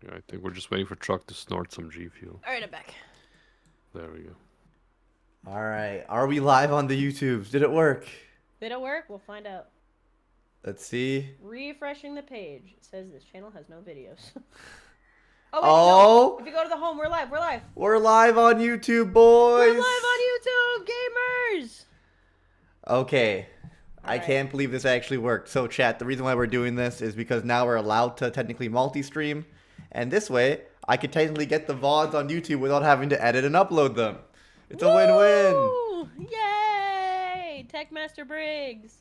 Yeah, I think we're just waiting for Truck to snort some G Fuel. All right, I'm back. There we go. All right. Are we live on the YouTubes? Did it work? Did it work? We'll find out. Let's see. Refreshing the page. It says this channel has no videos. Oh, No. If you go to the home, we're live. We're live. we're live on YouTube, boys. We're live on YouTube, gamers. Okay. I Alright. can't believe this actually worked. So, chat, the reason why we're doing this is because now we're allowed to technically multi-stream. And this way, I could technically get the VODs on YouTube without having to edit and upload them. It's a win-win. Woo! Yay! Techmaster Briggs.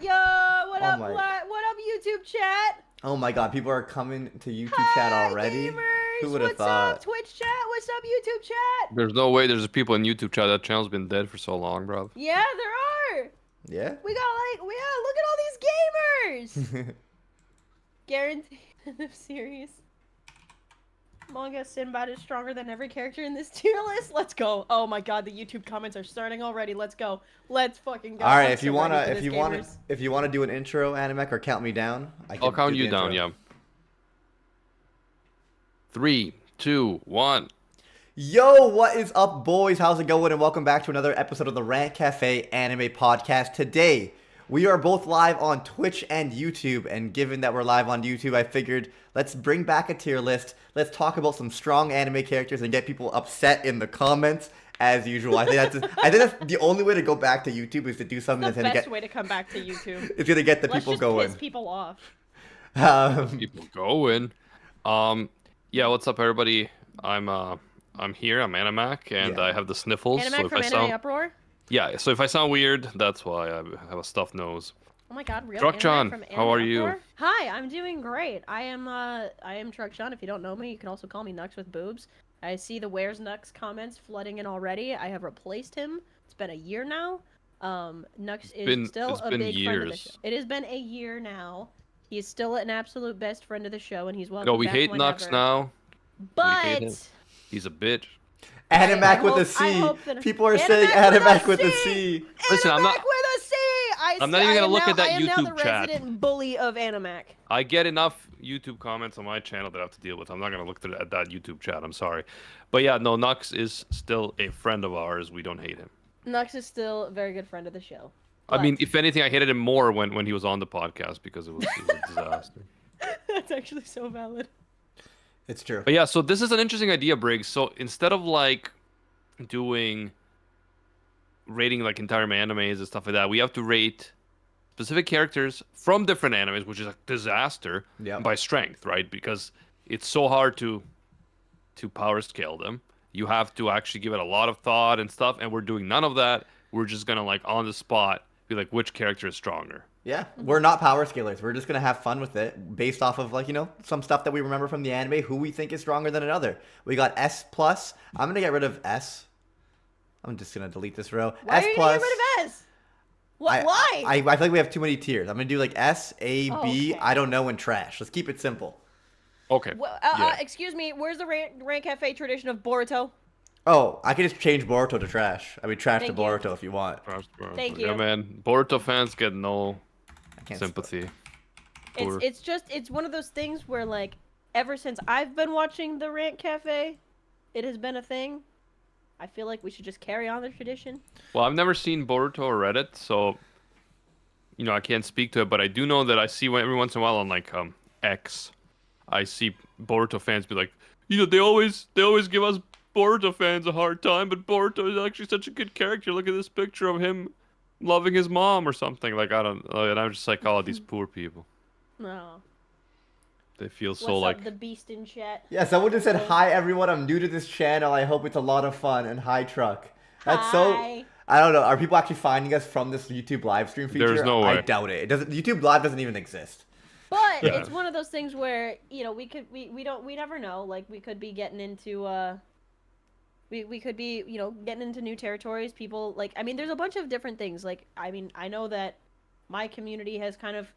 Yo, what Oh up, my- what up, YouTube chat? Oh my god, people are coming to YouTube Hi, chat already? gamers. Who would have What's thought? up, Twitch chat? What's up, YouTube chat? There's no way there's people in YouTube chat. That channel's been dead for so long, bro. Yeah, there are. Yeah? We got look at all these gamers. Guaranteed end of series. Manga Sinbad is stronger than every character in this tier list. Let's go. Oh my god, the YouTube comments are starting already. Let's go. Let's fucking go. All right, I'm if you so wanna, ready for this, gamers. if you wanna do an intro, Animek, or count me down, I'll count do the you down, intro. yeah. 3, 2, 1. Yo, what is up, boys? How's it going? And welcome back to another episode of the Rant Cafe Anime Podcast. Today, we are both live on Twitch and YouTube, and given that we're live on YouTube, I figured let's bring back a tier list. Let's talk about some strong anime characters and get people upset in the comments as usual. I think that's the only way to go back to YouTube is to do something The that's gonna best get way to come back to YouTube. it's gonna get the Let's people just going. piss people off. People going. Yeah, what's up, everybody? I'm here. I'm Animac, and Yeah. I have the sniffles. Animac so if from I Anime sound, Uproar. yeah, so if I sound weird, that's why I have a stuffed nose. Oh my god, real Truck Animac John, from how are Anime you? Uproar? Hi, I'm doing great. I am Truck John. If you don't know me, you can also call me Nux with boobs. I see the Where's Nux comments flooding in already. I have replaced him. It's been a year now. Nux is still it's a been big friend of the years. show. It has been a year now. He's still an absolute best friend of the show, and he's welcome No, we back hate Nux whenever. now. hate But him. He's a bitch. Animac I with a hope- C. I hope that- People are Animac saying with a Animac with a C. C. Listen, I'm not- Animac with a C. I'm not even gonna look at that I am now YouTube the chat. resident bully of Animac. I get enough YouTube comments on my channel that I have to deal with. I'm not gonna look at that YouTube chat. I'm sorry, but yeah, no, Nux is still a friend of ours. We don't hate him. Nux is still a very good friend of the show. I mean, But- if anything, I hated him more when he was on the podcast because it was a disaster. That's actually so valid. It's true. But yeah, so this is an interesting idea, Briggs. So instead of like doing rating like entire animes and stuff like that, we have to rate specific characters from different animes, which is a disaster Yep. by strength, right? Because it's so hard to power scale them. You have to actually give it a lot of thought and stuff, and we're doing none of that. We're just gonna like on the spot be like, which character is stronger? Yeah, we're not power scalers. We're just gonna have fun with it, based off of like some stuff that we remember from the anime, who we think is stronger than another. We got S plus. I'm gonna get rid of S. I'm just gonna delete this row. Why S are you plus. getting rid of S? What? Why? I feel like we have too many tiers. I'm gonna do like S, A, Oh, B. okay. I don't know, and trash. Let's keep it simple. Okay. Well, yeah. excuse me, where's the Rant Cafe tradition of Boruto? Oh, I can just change Boruto to trash. I mean, trash Thank to you. Boruto if you want. Thank Yeah, you. man. Boruto fans get no I can't sympathy. It's one of those things where like ever since I've been watching the Rant Cafe, it has been a thing. I feel like we should just carry on the tradition. Well, I've never seen Boruto or read it, so I can't speak to it. But I do know that I see every once in a while on like X, I see Boruto fans be like, they always give us Boruto fans a hard time, but Boruto is actually such a good character. Look at this picture of him loving his mom or something. Like I don't know, and I'm just like, oh, these poor people. No. They feel What's so up, like the beast in chat? Yeah, someone just said, hi everyone, I'm new to this channel. I hope it's a lot of fun, and hi Truck. That's so... Hi. I don't know. Are people actually finding us from this YouTube live stream feature? There's no I way. doubt it. It doesn't. YouTube live doesn't even exist. But Yeah. it's one of those things where we never know. Like we could be getting into we could be getting into new territories. People like there's a bunch of different things. Like I know that my community has kind of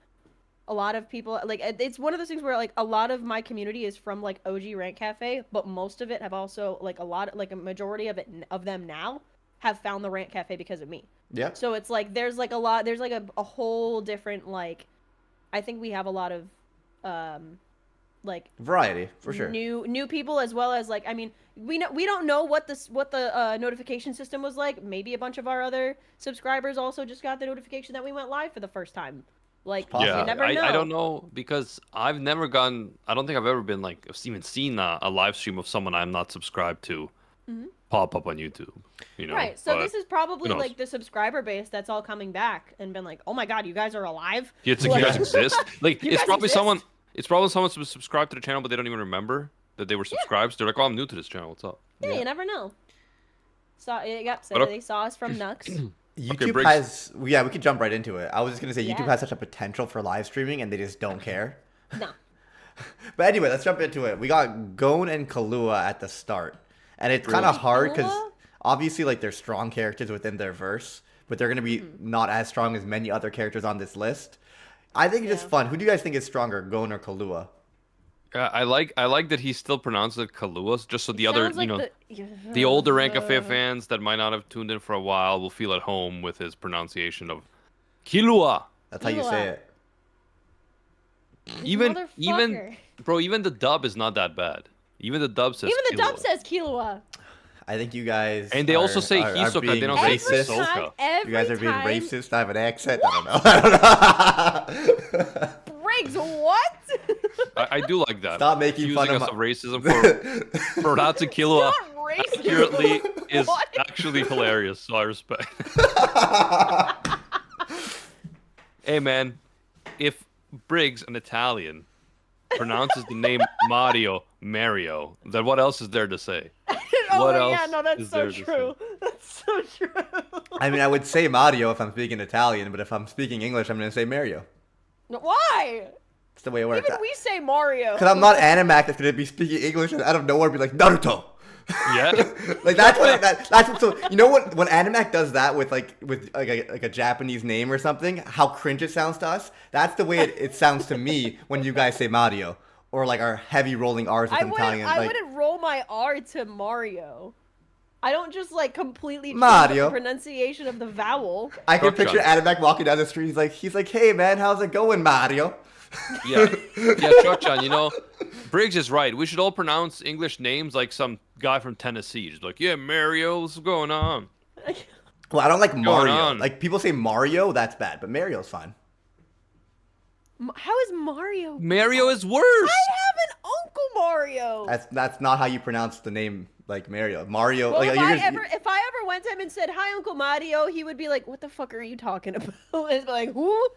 a lot of people like it's one of those things where like a lot of my community is from like OG Rant Cafe, but most of it have also like a majority of them now have found the Rant Cafe because of me. Yep. So it's like there's like a whole different like I think we have a lot of like Variety, for sure. new people, as well as like, I mean, we don't know what the notification system was like. Maybe a bunch of our other subscribers also just got the notification that we went live for the first time. Like, possible. you never know. I don't know because I've never gone. I don't think I've ever been like even seen a live stream of someone I'm not subscribed to pop up on YouTube. You know, Right. So but this is probably who knows? like the subscriber base that's all coming back and been like, oh my god, you guys are alive. It's like, you guys exist. Like You it's guys probably exist? someone. It's probably someone subscribed to the channel, but they don't even remember that they were subscribed. So they're like, "Oh, I'm new to this channel. What's up?" Yeah, you never know. So But they saw us from Nux. YouTube Briggs. has, yeah, we could jump right into it. I was just gonna say YouTube Yeah. has such a potential for live streaming, and they just don't care. No. But anyway, let's jump into it. We got Gon and Kahlua at the start, and it's kind of hard because Kahlua? obviously, like, they're strong characters within their verse, but they're gonna be not as strong as many other characters on this list. I think it's just Yeah. fun. Who do you guys think is stronger, Gon or Kahlua? I like that he still pronounces it Kahlua, just so the other, Sounds like you know, the older Rank Cafe fans that might not have tuned in for a while will feel at home with his pronunciation of Kilua. That's how you say Kahlua. it. Even motherfucker. bro, even the dub is not that bad. Even the dub says Even the dub Killua. says Killua. I think you guys. And they also say are Hisoka, being they don't say racist. Hisoka. Every You guys are being time, racist. I have an accent. I don't know. I don't know. Briggs, what? I do like that. Stop making fun Accusing of us of racism for pronouncing Killua Not racist. accurately is What? actually hilarious, so I respect. Hey man, if Briggs, an Italian, pronounces the name Mario, then what else is there to say? Oh What yeah, else no, that's is so there to true. That's so true. I mean, I would say Mario if I'm speaking Italian, but if I'm speaking English, I'm gonna say Mario. Why? It's the way it works. Even we say Mario. Because I'm not Animac that's gonna be speaking English and out of nowhere be like Naruto. Yeah. Like that's what that's what, so you know what when Animac does that with like a Japanese name or something, how cringe it sounds to us. That's the way it sounds to me when you guys say Mario or like our heavy rolling R's with I an wouldn't. Italian. I Like, wouldn't roll my R to Mario. I don't just like completely change Mario. the pronunciation of the vowel. I can Truck picture John. Animac walking down the street. He's like, hey man, how's it going, Mario? Yeah, Chuck-chan, you know, Briggs is right. We should all pronounce English names like some guy from Tennessee. Just like, yeah, Mario, what's going on? Well, I don't like Mario. on? Like people say Mario, that's bad, but Mario's fine. How is Mario? Mario is worse. I have an Uncle Mario. That's not how you pronounce the name like Mario. Mario. Well, like, if I ever went to him and said, "Hi, Uncle Mario," he would be like, "What the fuck are you talking about?" It's like, "Who?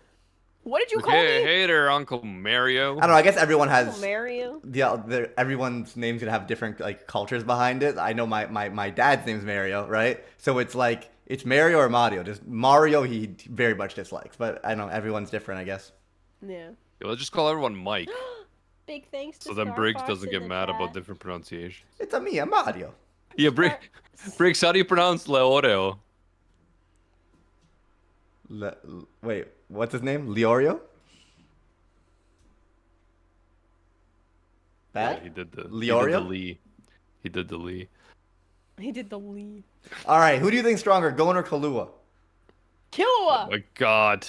What did you call Hey, me?" hey there, Uncle Mario. I don't know. I guess everyone Uncle has. Mario. Yeah, everyone's name's gonna have different like cultures behind it. I know my dad's name's Mario, right? So it's like it's Mario or Mario. Just Mario, he very much dislikes, but I don't know everyone's different, I guess. Yeah. Yeah, let's just call everyone Mike, Big thanks to so then Star Briggs Fox doesn't in get the mad about chat. different pronunciations. It's a me, a Mario. Yeah, Briggs, how do you pronounce Leoreo? Wait, what's his name? Leorio? Yeah, Bad? he did the Leorio? Lee. He did the Lee. He did the lead. All right, who do you think's stronger, Gon or Kahlua? Killua. Oh my God.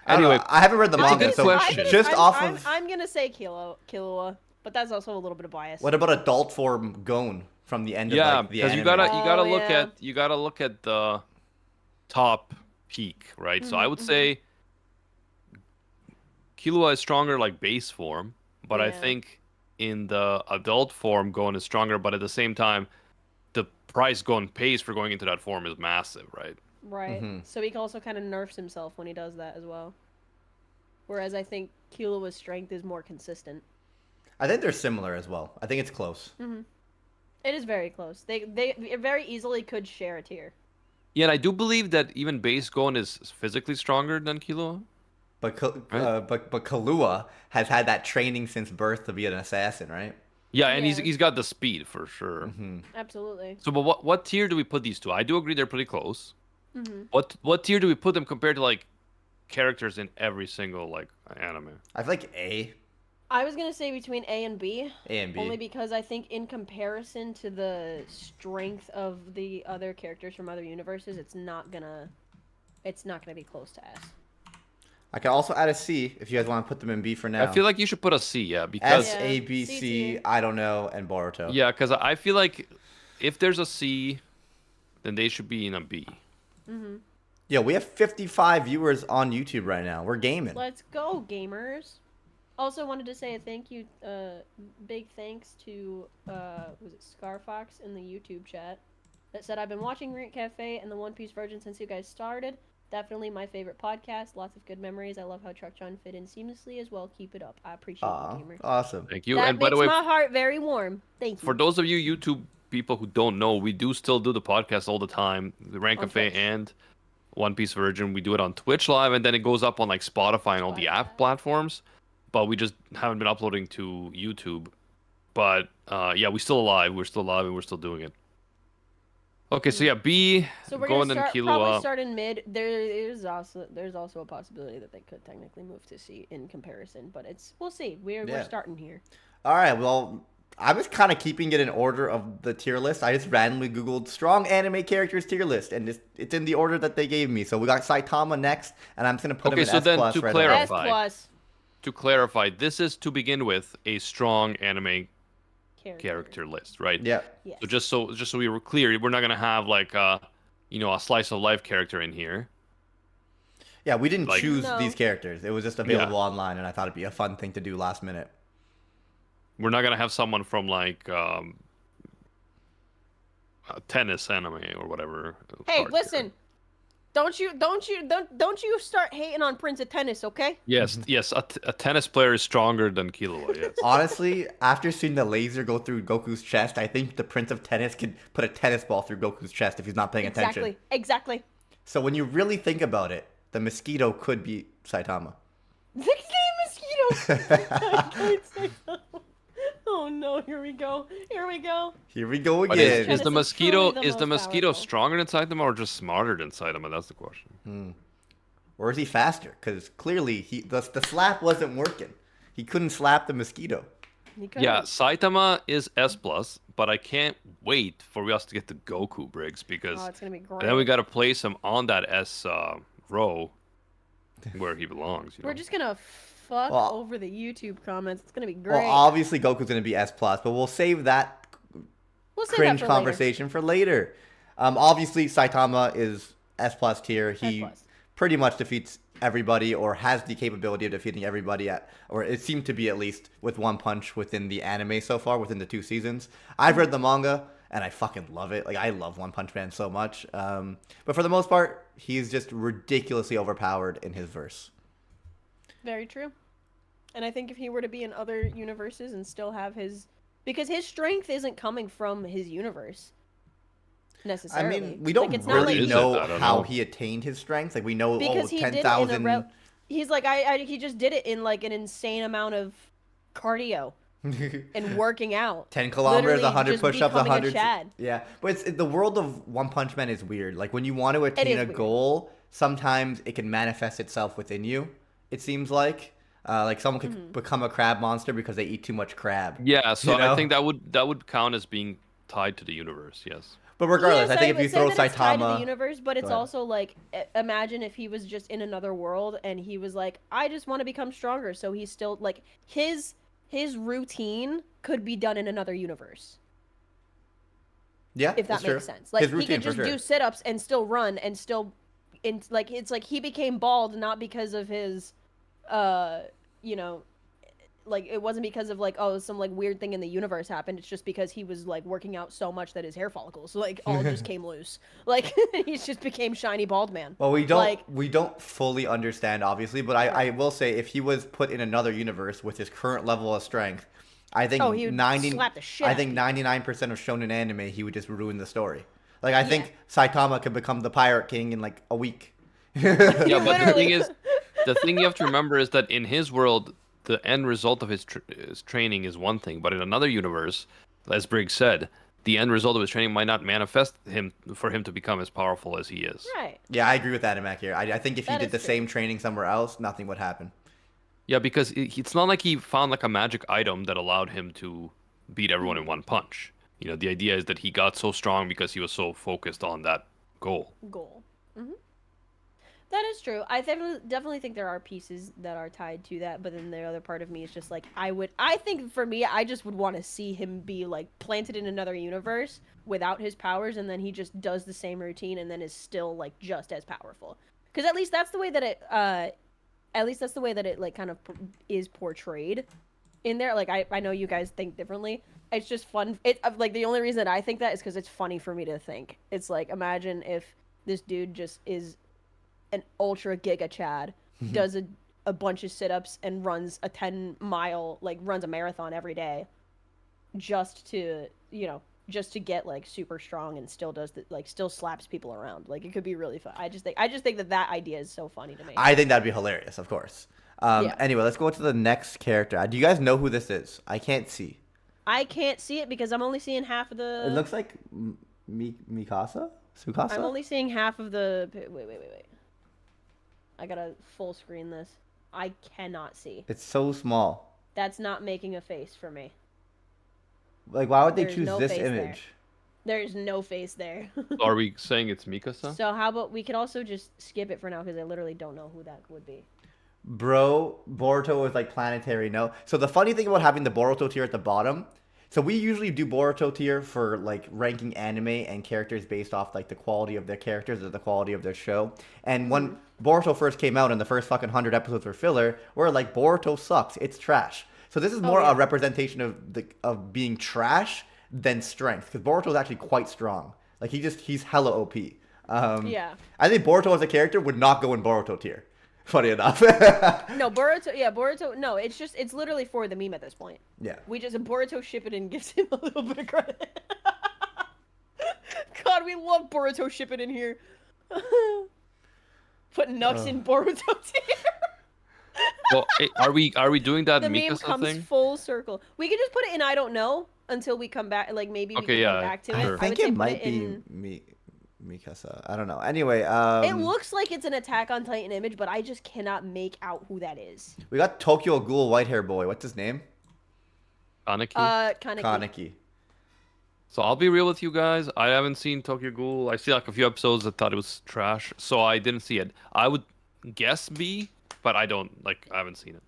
I don't know, Anyway, I haven't read the it's a manga, good so question. just off of I'm gonna say Killua, but that's also a little bit of bias. what about adult form Gon from the end Yeah, of like, the because anime? you gotta look at the top peak, right? So I would say Killua is stronger like base form, but I Yeah. think in the adult form Gon is stronger, but at the same time the price Gon pays for going into that form is massive, right? Right. Mhm. So he also kind of nerfs himself when he does that as well. Whereas I think Killua's strength is more consistent. I think they're similar as well. I think it's close. It is very close. They very easily could share a tier. Yeah, and I do believe that even base Gon is physically stronger than Killua. But Right. but Kahlua has had that training since birth to be an assassin, right? Yeah, and Yeah. he's got the speed for sure. Mm-hmm. Absolutely. So, but what tier do we put these two? I do agree they're pretty close. Mm-hmm. What tier do we put them compared to like characters in every single like anime? I feel like A I was gonna say between A and B. and B. Only because I think in comparison to the strength of the other characters from other universes, it's not gonna be close to S. I can also add a C if you guys want to put them in B for now. I feel like you should put a C, yeah, because S, Yeah, A, B, C C, tier. I don't know, and Boruto. yeah, because I feel like if there's a C, then they should be in a B. Yo, we have 55 viewers on YouTube right now. We're gaming. Let's go, gamers. Also wanted to say a thank you, big thanks to, was it Scarfox in the YouTube chat that said, I've been watching Rant Cafe and the One Piece version since you guys started. Definitely my favorite podcast. Lots of good memories. I love how Truck John fit in seamlessly as well. Keep it up. I appreciate Aw, you, gamer. awesome. Thank you. That And by makes the way, my heart very warm. Thank you. for those of you YouTube people who don't know, we do still do the podcast all the time. The Rank On Cafe Twitch. and One Piece Virgin. We do it on Twitch Live, and then it goes up on like Spotify and all the app platforms. But we just haven't been uploading to YouTube. But yeah, we're still alive. We're still alive, and we're still doing it. Okay, so yeah, B. So we're going gonna in start, probably Killua. start in mid. There's also a possibility that they could technically move to C in comparison, but we'll see. We're Yeah. starting here. All right, well, I was kind of keeping it in order of the tier list. I just randomly Googled strong anime characters tier list, and it's in the order that they gave me. So we got Saitama next, and I'm just going to put him Okay, in so S+. then to right away. clarify- S plus To clarify, this is to begin with a strong anime character list, right? Yeah. Yes. So just so we were clear, we're not gonna have like a slice of life character in here. Yeah, we didn't Like- choose No. these characters. It was just available online, and I thought it'd be a fun thing to do last minute. We're not gonna have someone from like a tennis anime or whatever. Hey, character. listen. Don't you start hating on Prince of Tennis, okay? Yes, yes. A tennis player is stronger than Killua. Yes. Honestly, after seeing the laser go through Goku's chest, I think the Prince of Tennis could put a tennis ball through Goku's chest if he's not paying attention. Exactly. So when you really think about it, the mosquito could be Saitama. Mosquito. I can't say that. Oh no! Here we go. Here we go But again. is Tennis the is mosquito truly the is the most mosquito powerful. stronger than Saitama or just smarter than Saitama? That's the question. Or is he faster? Because clearly the slap wasn't working. He couldn't slap the mosquito. Yeah, Saitama is S plus, but I can't wait for us to get to Goku Briggs because Oh, it's gonna be great. then we got to place him on that S row where he belongs. You know? We're just gonna fuck Well- over the YouTube comments. It's gonna be great. Well, obviously Goku's gonna be S plus, but we'll save that we'll save cringe that for conversation for later. Obviously Saitama is S plus tier. He S+. pretty much defeats everybody or has the capability of defeating everybody or it seemed to be at least with one punch within the anime so far within the 2 seasons. I've read the manga and I fucking love it. Like I love One Punch Man so much. But for the most part, he's just ridiculously overpowered in his verse. Very true. And I think if he were to be in other universes and still have because his strength isn't coming from his universe I necessarily. mean, we don't Like, it's not really Is it? know I don't how know. he attained his strength. Like we know because he did it in a 10,000 he's like he just did it in like an insane amount of cardio and working out. 10 kilometers, Literally 100 just push-ups, becoming a 100. Chad. Yeah, but the world of One Punch Man is weird. Like when you want to attain is a weird. goal, sometimes it can manifest itself within you. It seems like someone could Mm-hmm. become a crab monster because they eat too much crab. Yeah, so You know? I think that would count as being tied to the universe. Yes. But regardless, Yes, I think if would you say throw that it's tied to the Saitama, universe, but it's ahead. also like imagine if he was just in another world and he was like, I just want to become stronger, so he's still like his routine could be done in another universe. yeah, If that that's true. makes sense. Like His he routine, could for just sure. do sit-ups and still run and still it's like he became bald not because of his like it wasn't because of like some like weird thing in the universe happened. It's just because he was like working out so much that his hair follicles like all just came loose. Like he just became shiny bald man. Well, we don't like- fully understand, obviously, but I will say if he was put in another universe with his current level of strength, I think Oh, he would slap the shit I out think of 99% of shonen anime he would just ruin the story. Like I think Saitama could become the Pirate King in like a week. Yeah, but the Literally. thing is, the thing you have to remember is that in his world, the end result of his training is one thing, but in another universe, as Briggs said, the end result of his training might not manifest for him to become as powerful as he is. Right. Yeah, I agree with Adamak here. I think if he That did is the true. same training somewhere else, nothing would happen. Yeah, because it's not like he found like a magic item that allowed him to beat everyone in one punch. You know, the idea is that he got so strong because he was so focused on that goal. Goal. That is true. I definitely think there are pieces that are tied to that, but then the other part of me is just like I think for me, I just would want to see him be like planted in another universe without his powers, and then he just does the same routine and then is still like just as powerful. Because at least that's the way that it like kind of is portrayed in there. Like I know you guys think differently. It's just fun. Like the only reason I think that is because it's funny for me to think. It's like, imagine if this dude just is an ultra giga Chad, does a bunch of sit-ups and runs a 10-mile, like runs a marathon every day just to get like super strong and still does still slaps people around. Like, it could be really fun. I just think that idea is so funny to me. I think that'd be hilarious, of course. Yeah. Anyway, let's go to the next character. Do you guys know who this is? I can't see. I can't see it because I'm only seeing half of the. It looks like Mikasa? Tsukasa? I'm only seeing half of the. Wait. I gotta full screen this. I cannot see. It's so small. That's not making a face for me. Like, why would they There's choose no this face image? There's no face there. Are we saying it's Mikasa? So how about we could also just skip it for now because I literally don't know who that would be. Bro, Boruto is like planetary, no? So the funny thing about having the Boruto tier at the bottom, so we usually do Boruto tier for like ranking anime and characters based off like the quality of their characters or the quality of their show. And when Boruto first came out and the first fucking 100 episodes were filler, we're like, Boruto sucks, it's trash. So this is more a representation of being trash than strength, because Boruto is actually quite strong. Like, he's hella OP. Yeah. I think Boruto as a character would not go in Boruto tier. Funny enough. No, Boruto. No, it's literally for the meme at this point. Yeah. Boruto Shippuden gives him a little bit of credit. God, we love Boruto Shippuden here. Put Nux in Boruto tier. Well, are we doing that The meme Mikasa comes thing? full circle. We could just put it in I don't know until we come back. Like, maybe we can come back to it. I sure. think would say it put might be in... Mikasa. I don't know. Anyway, It looks like it's an Attack on Titan image, but I just cannot make out who that is. we got Tokyo Ghoul white hair boy. What's his name? Kaneki? Kaneki. So I'll be real with you guys. I haven't seen Tokyo Ghoul. I see like a few episodes. I thought it was trash, so I didn't see it. I would guess B, but I haven't seen it.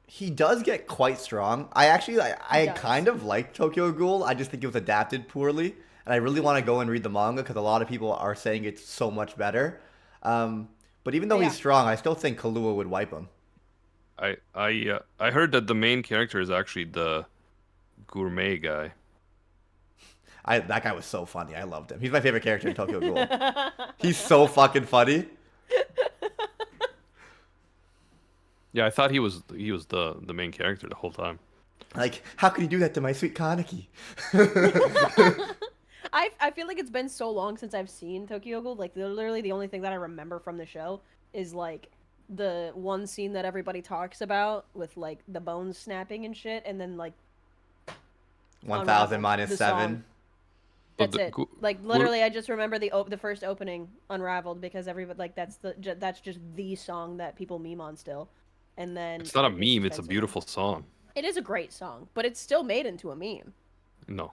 He does get quite strong. I kind of like Tokyo Ghoul. I just think it was adapted poorly, and I really want to go and read the manga because a lot of people are saying it's so much better. But even though he's strong, I still think Kahlua would wipe him. I heard that the main character is actually the gourmet guy. That guy was so funny. I loved him. He's my favorite character in Tokyo Ghoul. He's so fucking funny. Yeah, I thought he was the main character the whole time. Like, how could he do that to my sweet Kaneki? I feel like it's been so long since I've seen Tokyo Ghoul. Like, literally the only thing that I remember from the show is like the one scene that everybody talks about with like the bones snapping and shit, and then like 1000 minus 7. That's it. Like, literally, I just remember the first opening, Unraveled, because everybody like that's just the song that people meme on still. And then it's not a meme, it's a beautiful song. It is a great song, but it's still made into a meme. No.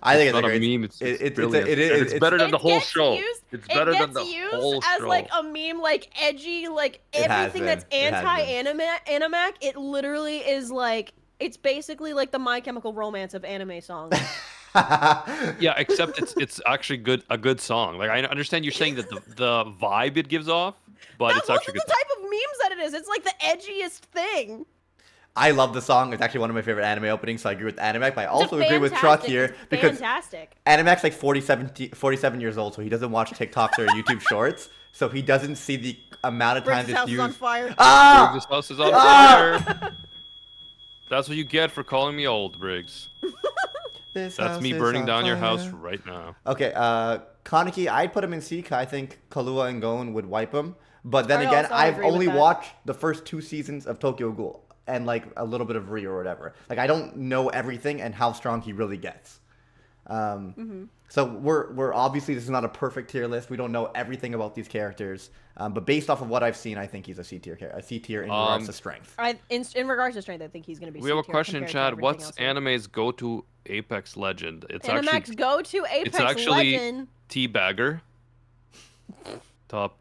I think it's not a great meme. It's brilliant. It's better than the whole show. It's better than the whole as show. like a meme, like edgy, like everything that's anti-animac. It literally is like, it's basically like the My Chemical Romance of anime songs. Yeah, except it's actually a good song. Like, I understand you're saying that the vibe it gives off, but it's actually good. That's the type of memes that it is. It's like the edgiest thing. I love the song. It's actually one of my favorite anime openings, so I agree with Animac, but I also agree with Truck here because Animac's like 47 years old, so he doesn't watch TikToks or YouTube Shorts, so he doesn't see the amount of time Briggs' house is on fire. Ah! Briggs' house is on fire. That's what you get for calling me old, Briggs. That's me burning down your house right now. Okay, Kaneki, I'd put him in C. I think Kahlua and Gon would wipe him. But then again, I've only watched the first 2 seasons of Tokyo Ghoul and like a little bit of Ri or whatever. Like, I don't know everything and how strong he really gets. So we're obviously, this is not a perfect tier list. We don't know everything about these characters, but based off of what I've seen, I think he's a C tier in regards to strength. In regards to strength, I think he's going to be. We have a C-tier question in compared to chat. everything What's else here. anime's go-to Apex legend? It's Animax actually go to Apex it's actually Legend. Teabagger. Top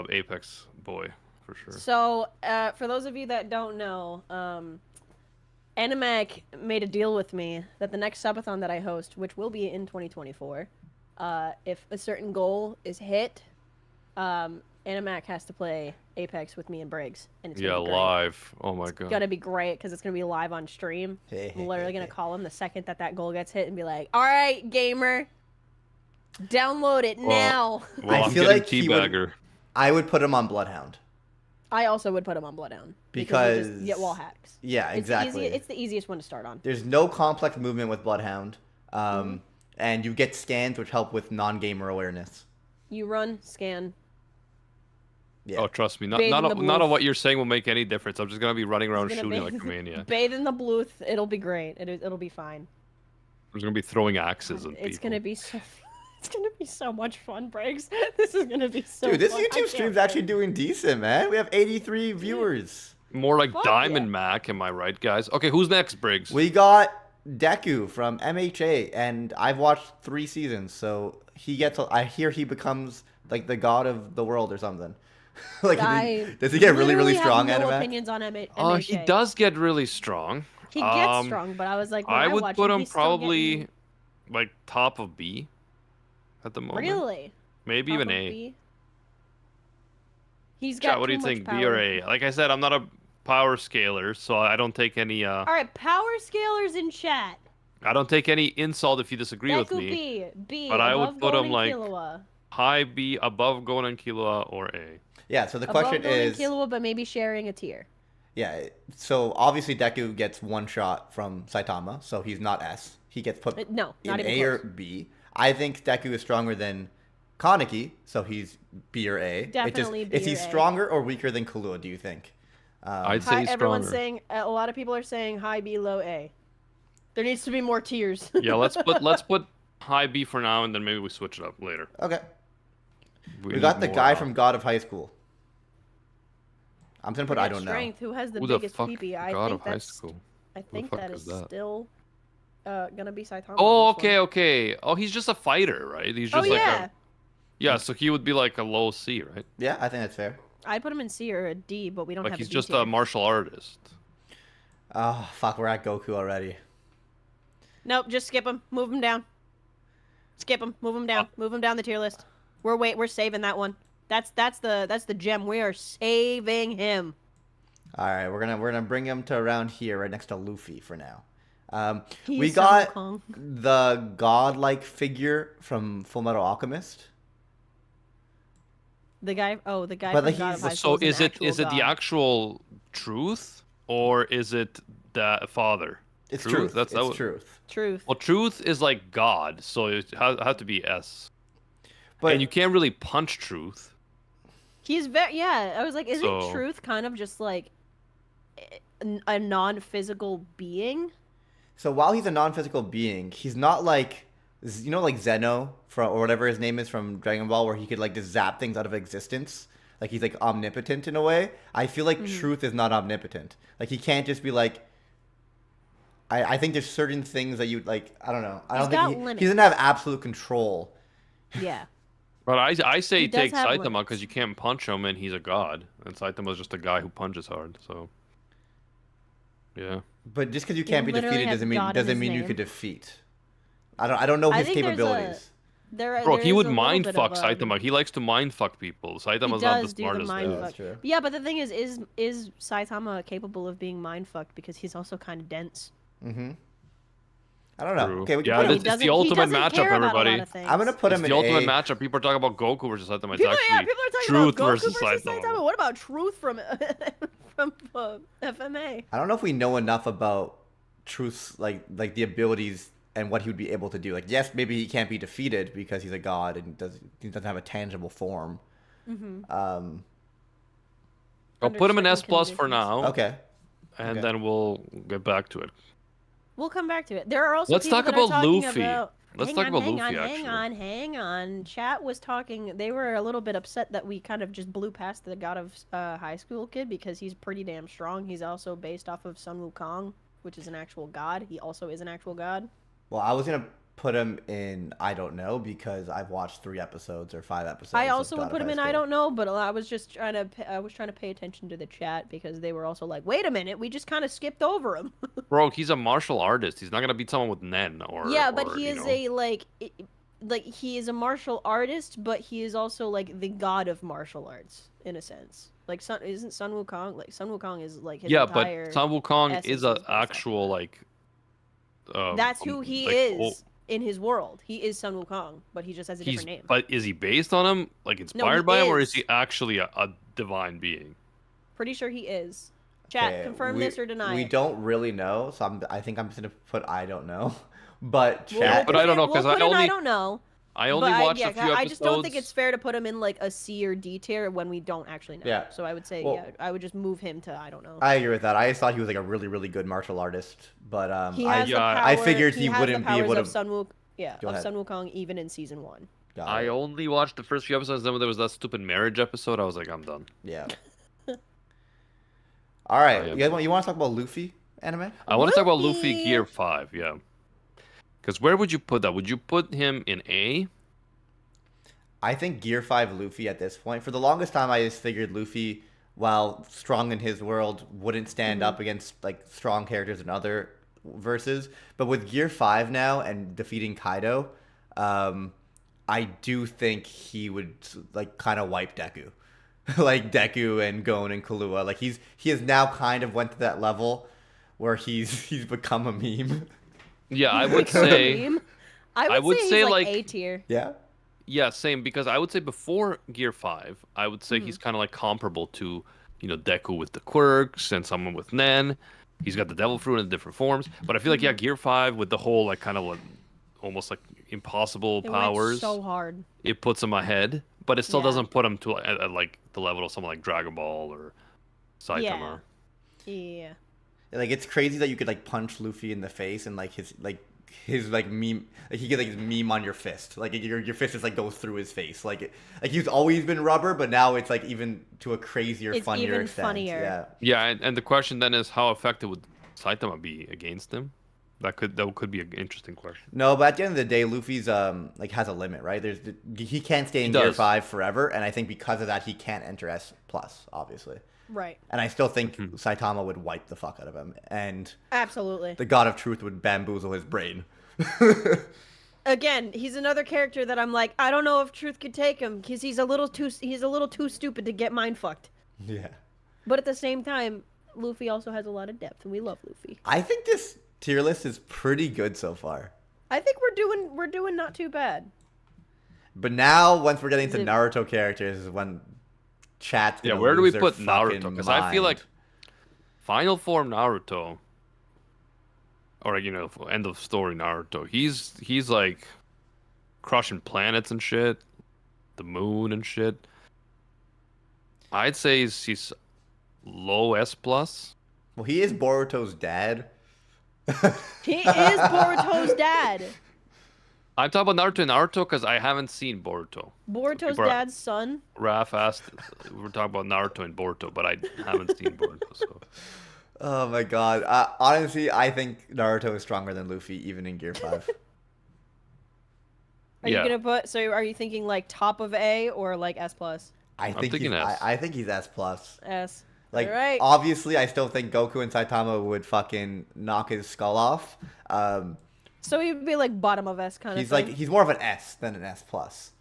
Apex boy for sure. So, for those of you that don't know, Animac made a deal with me that the next subathon that I host, which will be in 2024, if a certain goal is hit, Animac has to play Apex with me and Briggs, and it's gonna be great. Live. Oh my god. It's gonna be great because it's gonna be live on stream. I'm literally gonna call him the second that goal gets hit and be like, "All right, gamer, download it now." Well, I I'm feel getting like he would- Teabagger. I would put him on Bloodhound. I also would put him on Bloodhound Because- you just get wall hacks. Yeah, exactly. It's the easiest one to start on. There's no complex movement with Bloodhound, and you get scans which help with non-gamer awareness. You run, scan. Yeah. Oh, trust me, Bathe in none the of blue. what you're saying will make any difference. I'm just gonna be running around Gonna shooting bathe- like a maniac. Bathe in the blue. It'll be great. It'll be fine. I'm just gonna be throwing axes at It's people. gonna be so. It's gonna be so much fun, Briggs. This is gonna be so. Dude, this fun. I YouTube can't stream's wait. actually doing decent, man. We have 83 viewers. More like Fuck Diamond yeah. Mac, am I right, guys? Okay, who's next, Briggs? We got Deku from MHA, and I've watched 3 seasons, so he gets. I hear he becomes like the god of the world or something. Like, I does he get really, really literally have strong? no Animac? opinions on MHA. Oh, he does get really strong. He gets strong, but I was like, when I would watch put him he's still probably getting- like top of B at the moment. Really. Maybe Top even of A. B? He's got Chat, what do too you much think, power. B or A? Like I said, I'm not a power scaler, so I don't take any. All right, power scalers in chat. I don't take any insult if you disagree with Deku me. B, B. but I would above put him, Golden like, Killua. High B, above Golden Killua, or A. Yeah. So the Above question Golden is, Killua, but maybe sharing a tier. yeah. So obviously Deku gets one shot from Saitama, so he's not S. He gets put No, not in even A or close. B. I think Deku is stronger than Kaneki, so he's B or A. Definitely B Is he or A. stronger or weaker than Killua, do you think? I'd say Hi, he's everyone's stronger. saying a lot of people are saying high B, low A. There needs to be more tiers. Yeah, let's put high B for now, and then maybe we switch it up later. Okay. We need got the more, guy from God of High School. I'm gonna put We I got don't know. Strength, who has the Who the biggest fuck? PP. I God think of High that's. School. I think fuck that is is that? still gonna be Saitama. Oh, on this one. okay. Oh, he's just a fighter, right? He's Oh just like yeah, a. Yeah, so he would be like a low C, right? Yeah, I think that's fair. I put him in C or a D, but we don't Like have. he's a D just tier. a martial artist. Oh fuck, we're at Goku already. Nope, just skip him. Move him down. Skip him. Move him down. Move him down the tier list. We're saving that one. That's the gem. We are saving him. All right, we're gonna bring him to around here, right next to Luffy for now. We He's got Son Kong. the godlike figure from Full Metal Alchemist. The guy. Oh, the guy. But, from like, God he's- of High So School is an it actual the god. actual truth or is it the father? It's truth. That's it's that. truth. Truth? Well, truth is like God, so it have to be S. But And you can't really punch truth. He's very. Yeah, I was like, isn't So- truth kind of just like a non-physical being? so while he's a non-physical being, he's not like like Zeno from or whatever his name is from Dragon Ball, where he could like just zap things out of existence. Like he's like omnipotent in a way. I feel like truth is not omnipotent. Like he can't just be like. I think there's certain things that you like. I don't know. I He's don't got think he limits. doesn't have absolute control. Yeah. But I say He does take have Saitama limits. because you can't punch him and he's a god, and Saitama's just a guy who punches hard. So. Yeah. But just because you can't be literally defeated has doesn't mean God in his you name. could defeat. I don't know I his think there's capabilities. There Bro, there he is would a little mind bit fuck of, Saitama. He likes to mind fuck people. He Saitama's not the does do the smartest. mind Yeah, fuck. that's true. Yeah, but the thing is Saitama capable of being mind fucked because he's also kind of dense. Mm-hmm. I don't know. True. Okay, we can Yeah, put him. It's the He ultimate doesn't matchup, care about a lot everybody. of things. I'm gonna put It's him the in ultimate A. matchup. People are talking about Goku versus Saitama. It's People, actually people are talking truth about Goku versus Saitama. What about Truth from FMA? I don't know if we know enough about Truth's like the abilities and what he would be able to do. Like, yes, maybe he can't be defeated because he's a god and he doesn't have a tangible form. Mm-hmm. I'll Under put him in S certain plus for conditions. now, Okay. and okay. then we'll get back to it. We'll come back to it. There are also Let's people talk that are about talking Luffy. about- Let's hang talk on, about hang Luffy, on, actually. hang on. Chat was talking. They were a little bit upset that we kind of just blew past the God of High School kid because he's pretty damn strong. He's also based off of Sun Wukong, which is an actual god. He also is an actual god. Well, I was gonna put him in I don't know because I've watched 3 episodes or 5 episodes. I of also would God put of him in High I School. don't know, but I was just trying to pay attention to the chat because they were also like, wait a minute, we just kind of skipped over him. Bro, he's a martial artist. He's not gonna beat someone with Nen or Yeah, but or, he you is know. a like he is a martial artist, but he is also like the god of martial arts in a sense. Like isn't Sun Wukong like Sun Wukong is like his Yeah, entire but Sun Wukong essence is a based off of actual that. like. That's who he like, is in his world. He is Sun Wukong, but he just has a He's different name. but is he based on him? Like inspired he by him, or is is. he actually a divine being? Pretty sure he is. Chat, Okay, confirm this or deny We it. don't really know, so I think I'm just gonna put I don't know. But We'll chat, but I don't know, we'll 'cause I put in only- I don't know. I only But watched yeah, a few episodes. I just don't think it's fair to put him in like a C or D tier when we don't actually know. Yeah. So I would say, Well- yeah, I would just move him to I don't know. I agree with that. I just thought he was like a really, really good martial artist, but He I has the power. I figured he has wouldn't the be powers able to- of Sun Wukong. Yeah, Go of ahead. Sun Wukong even in season 1. got I it. only watched the first few episodes. Then when there was that stupid marriage episode, I was like, I'm done. Yeah. All right, yeah. you want to talk about Luffy anime? I want to talk about Luffy Luffy! Gear 5, yeah. Because where would you put that? Would you put him in A? I think Gear 5 Luffy at this point. For the longest time, I just figured Luffy, while strong in his world, wouldn't stand up against like strong characters in other verses. But with Gear 5 now and defeating Kaido, I do think he would like kind of wipe Deku. Like Deku and Gon and Killua. Like he has now kind of went to that level where he's become a meme. Yeah, I would say... I would say, say, he's like- A tier. Yeah. Yeah, same, because I would say before Gear 5, I would say he's kind of like comparable to, Deku with the quirks and someone with Nen. He's got the devil fruit in different forms. But I feel like, yeah, Gear 5 with the whole, like, kind of like, almost like impossible It powers, went so hard. it puts him ahead. But it still Yeah. doesn't put him to, at, like, the level of someone like Dragon Ball or Saitama. Yeah. Like it's crazy that you could like punch Luffy in the face and like his meme, like he get like his meme on your fist, like your fist just like goes through his face, like he's always been rubber, but now it's like even to a crazier, It's funnier even extent. funnier. Yeah, Yeah, and the question then is how effective would Saitama be against him? That could be an interesting question. no, but at the end of the day, Luffy's like has a limit, right? He can't stay in He Gear does. 5 forever, and I think because of that, he can't enter S plus, obviously. Right. And I still think Saitama would wipe the fuck out of him, and Absolutely. the God of Truth would bamboozle his brain. Again, he's another character that I'm like, I don't know if Truth could take him because he's a little too stupid to get mind fucked. Yeah. But at the same time, Luffy also has a lot of depth, and we love Luffy. I think this tier list is pretty good so far. I think we're doing not too bad. But now, once we're getting to Is it- Naruto characters, is when chat's Yeah, gonna where do we lose their put Naruto? fucking Because I feel like mind. Final Form Naruto, or end of story Naruto. He's like crushing planets and shit, the moon and shit. I'd say he's low S plus. Well, he is Boruto's dad. He is Boruto's dad. I'm talking about Naruto because I haven't seen Boruto. Boruto's People are- dad's son. Raph asked, we're talking about Naruto and Boruto, but I haven't seen Boruto. So Oh my god. Honestly, I think Naruto is stronger than Luffy, even in Gear 5. Are Yeah. you gonna put? So are you thinking like top of A or like S plus? I think thinking he's, S. I think he's S plus. S. Like, Alright. obviously, I still think Goku and Saitama would fucking knock his skull off. So he would be like bottom of S kind He's of thing. like he's more of an S than an S plus.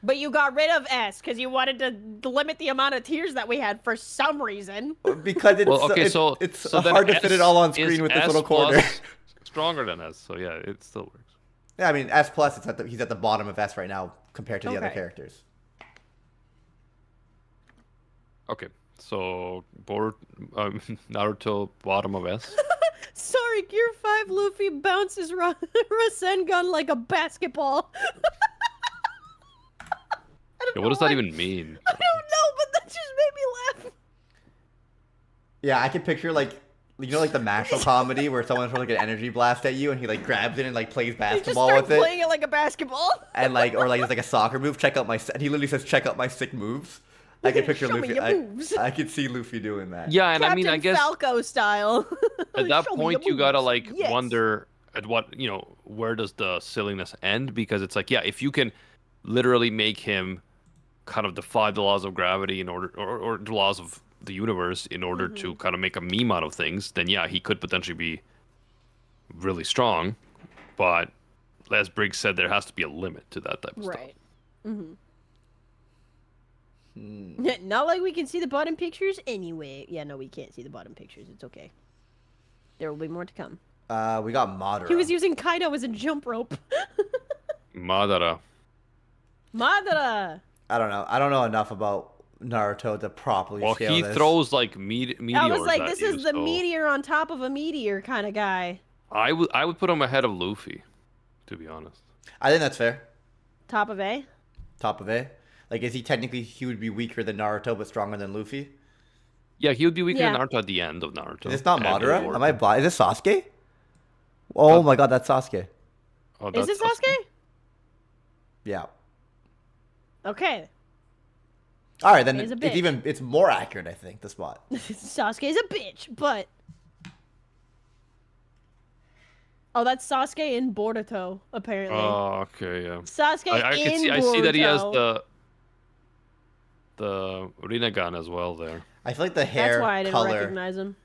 But you got rid of S because you wanted to limit the amount of tiers that we had for some reason. Because it's well, okay, it's so then hard to fit it all on S screen is with this S little corner. plus stronger than S, so yeah, it still works. Yeah, I mean S plus. He's at the bottom of S right now compared to the other Okay. characters. Okay, so Naruto bottom of S. Sorry, Gear 5 Luffy bounces Rasengan like a basketball. I don't Yeah, know what does that why- even mean? I don't know, but that just made me laugh. Yeah, I can picture like you know, like the Mashal comedy where someone throws like an energy blast at you and he like grabs it and like plays He just basketball starts with it, playing it like a basketball. and like or like it's like a soccer move. Check out my. And he literally says, "Check out my sick moves." I can picture Show me Luffy. your moves. I could see Luffy doing that. Yeah, and Captain I guess Falco style. at that Show me point your you gotta moves. like Yes. wonder at what where does the silliness end? Because it's like, yeah, if you can literally make him kind of defy the laws of gravity in order or the laws of the universe in order to kind of make a meme out of things, then yeah, he could potentially be really strong. But as Briggs said, there has to be a limit to that type of stuff. Right. Not like we can see the bottom pictures anyway. Yeah, no, we can't see the bottom pictures. It's okay. There will be more to come. We got Madara. He was using Kaido as a jump rope. Madara. Madara! I don't know. I don't know enough about Naruto to properly Well, scale he this. throws like meteors. I was like, at this you, is the so meteor on top of a meteor kind of guy. I would put him ahead of Luffy, to be honest. I think that's fair. Top of A? Top of A. Like, is he technically, he would be weaker than Naruto but stronger than Luffy? Yeah, he would be weaker Yeah. than Naruto at the end of Naruto. Is this not And Madara? Lord. Am I blind? Is this Sasuke? Oh my god, that's Sasuke. Oh, Is it that's Sasuke? Yeah. Okay. All right, then He's a it's more accurate, I think, the spot. Sasuke's a bitch, but... Oh, that's Sasuke in Boruto, apparently. Oh, okay, yeah. Sasuke I in can see. Boruto. I see that he has the Rinnegan as well there. I feel like the hair That's why I didn't color recognize him.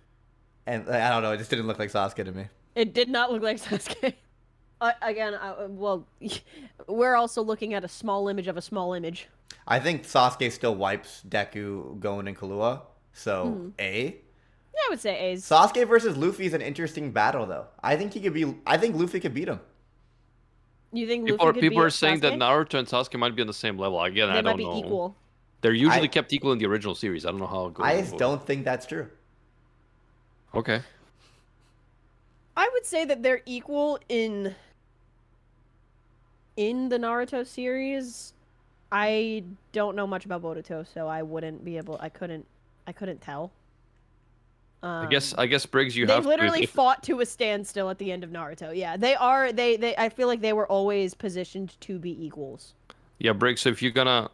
and I don't know, it just didn't look like Sasuke to me. It did not look like Sasuke. Well, we're also looking at a small image of a small image. I think Sasuke still wipes Deku, Gon, and Killua. So A. Yeah, I would say A's. Sasuke versus Luffy is an interesting battle, though. I think Luffy could beat him. You think Luffy People could people beat are saying that Sasuke? Naruto and Sasuke might be on the same level. Again, They I might don't be know. equal. They're usually I- kept equal in the original series. I don't know how it goes. I just don't think that's true. Okay. I would say that they're equal in the Naruto series. I don't know much about Boruto, so I wouldn't be able. I couldn't tell. I guess Briggs, you They've have literally to. fought to a standstill at the end of Naruto. Yeah, they are. They. I feel like they were always positioned to be equals. Yeah, Briggs. So if you're gonna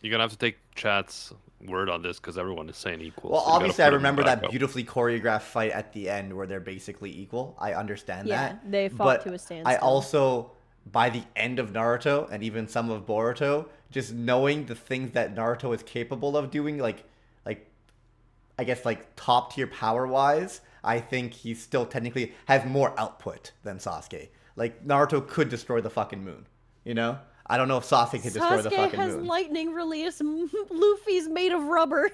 have to take chat's word on this because everyone is saying equal. Well, so you gotta obviously, I put 'em remember back that up. beautifully choreographed fight at the end where they're basically equal. I understand Yeah, that. they fought but to a I standstill. also, by the end of Naruto and even some of Boruto, just knowing the things that Naruto is capable of doing, like I guess like top tier power wise, I think he still technically has more output than Sasuke. Like Naruto could destroy the fucking moon, you know? I don't know if Sasuke could destroy the Sasuke fucking has moon. lightning release. Luffy's made of rubber. And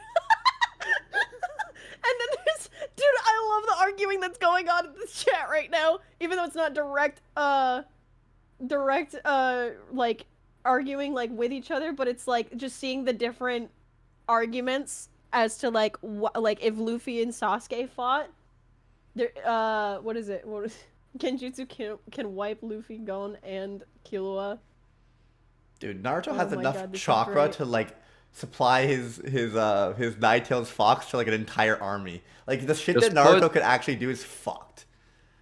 then there's, dude, I love the arguing that's going on in this chat right now. Even though it's not direct, like arguing like with each other, but it's like just seeing the different arguments as to like like if Luffy and Sasuke fought. There, what is it? Genjutsu can wipe Luffy, Gon, and Killua. Dude, Naruto Oh has my enough God, this is chakra great. to like supply his Nine-Tails Fox to like an entire army. Like the shit Just that Naruto put- could actually do is fucked.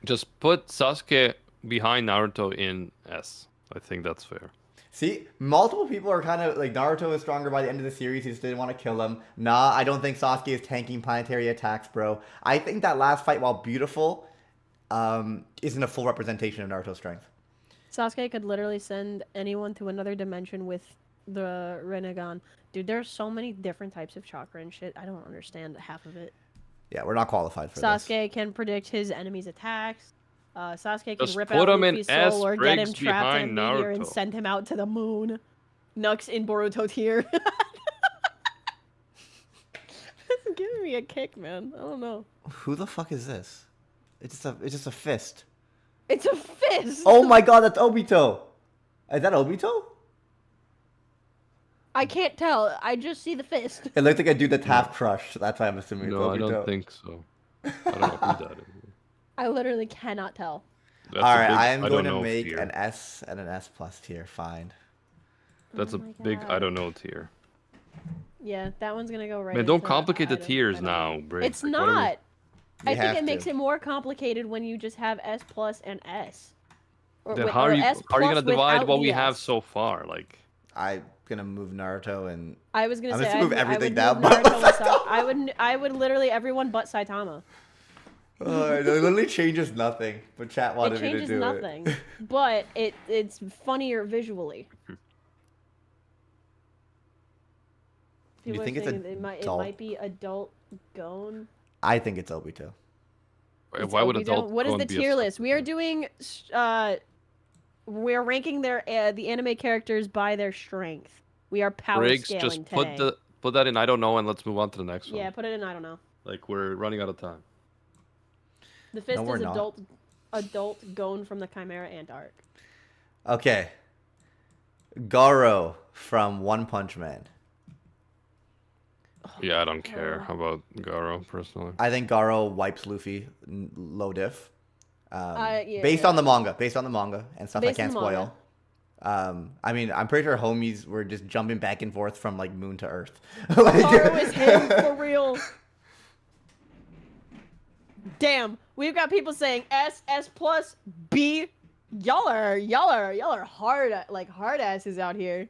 Just put Sasuke behind Naruto in S. I think that's fair. See, multiple people are kind of like Naruto is stronger by the end of the series. He just didn't want to kill him. Nah, I don't think Sasuke is tanking planetary attacks, bro. I think that last fight, while beautiful, isn't a full representation of Naruto's strength. Sasuke could literally send anyone to another dimension with the Rinnegan. Dude, there's so many different types of chakra and shit. I don't understand half of it. Yeah, we're not qualified for this. Sasuke can predict his enemy's attacks. Sasuke can Just rip put out him in Luffy's S, soul or get him Briggs, trapped in a behind meteor and Naruto. send him out to the moon. Nux in Boruto tier. It's giving me a kick, man. I don't know. Who the fuck is this? It's just a fist. It's a fist! Oh my god, that's Obito. Is that Obito? I can't tell. I just see the fist. It looks like a dude that's half crushed. That's why I'm assuming No, I it's Obito. don't think so. I don't know who that is. I literally cannot tell. That's All a right, big I am don't going to know make tier. an S and an S plus tier. Fine. That's Oh a my big I God. don't know tier. Yeah, that one's gonna go right. Man, don't into complicate the I don't- tiers I don't now, know. Briggs. It's Like, what are we- not. You I think have it makes to. it more complicated when you just have S plus and S. Then how are you S how are you gonna plus divide without what the we have S. so far? Like, I'm gonna move Naruto and I was gonna I'm say gonna move I everything would down, move but Naruto and I would literally everyone but Saitama. it literally changes nothing. But chat wanted It me to changes do nothing, it. but it's funnier visually. People think are it's saying it might be adult Gon. I think it's Obito. It's why would Obito. adult What is Gon the be a tier list? We are substitute? doing we're ranking their the anime characters by their strength. We are power Briggs, scaling just today. put that in I don't know and let's move on to the next Yeah, one. put it in. I don't know. Like we're running out of time. The fist we're is not. adult Gon from the Chimera Ant arc. Okay. Garo from One Punch Man. Yeah, I don't care about Garo personally. I think Garo wipes Luffy low diff. Yeah. Based on the manga and stuff I Based on can't the manga. spoil. I mean, I'm pretty sure homies were just jumping back and forth from like moon to earth. Like- Garo is him for real. Damn, we've got people saying S plus B. Y'all are hard hard asses out here.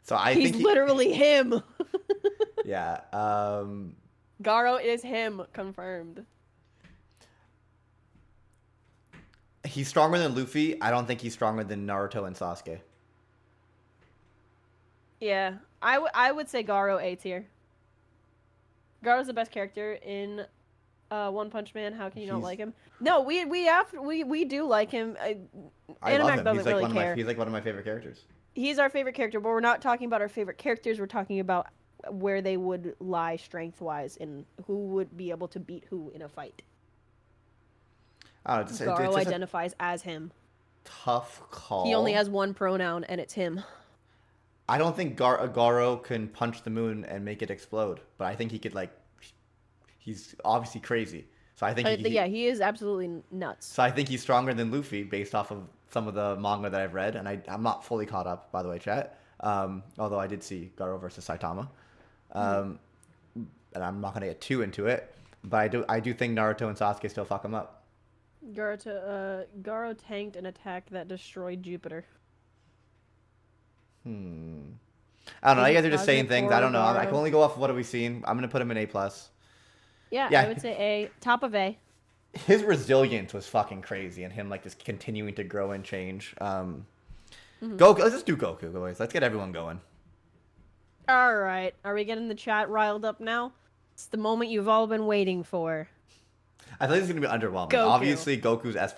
So I He's think literally him. yeah. Garo is him, confirmed. He's stronger than Luffy. I don't think he's stronger than Naruto and Sasuke. Yeah, I would say Garo A tier. Garo's the best character in One Punch Man. How can you not He's- like him? No, we do like him. I Animac love him. doesn't He's like really care. he's like one of my favorite characters. He's our favorite character, but we're not talking about our favorite characters. We're talking about where they would lie strength-wise and who would be able to beat who in a fight. I don't know. It's Garo just a identifies as him. tough call. He only has one pronoun, and it's him. I don't think Garo can punch the moon and make it explode, but I think he could like. He's obviously crazy, so I think Yeah, he is absolutely nuts. So I think he's stronger than Luffy based off of some of the manga that I've read, and I'm not fully caught up, by the way, chat. Although I did see Garo versus Saitama, and I'm not gonna get too into it, but I do think Naruto and Sasuke still fuck him up. Garo tanked an attack that destroyed Jupiter. I don't know. Is You it guys are just saying positive things. for I don't know. I Garo? can only go off of what have we seen. I'm gonna put him in A+. Yeah, Yeah. I would say A. Top of A. His resilience was fucking crazy, and him like just continuing to grow and change. Goku. Let's just do Goku, boys. Let's get everyone going. All right. Are we getting the chat riled up now? It's the moment you've all been waiting for. I think it's gonna be underwhelming. Goku. Obviously, Goku's S+.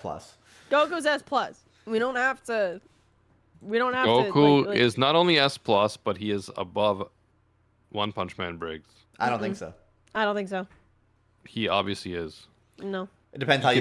Goku's S plus. We don't have to. Goku is not only S plus, but he is above One Punch Man Briggs. I don't think so. I don't think so. He obviously is. No. It depends how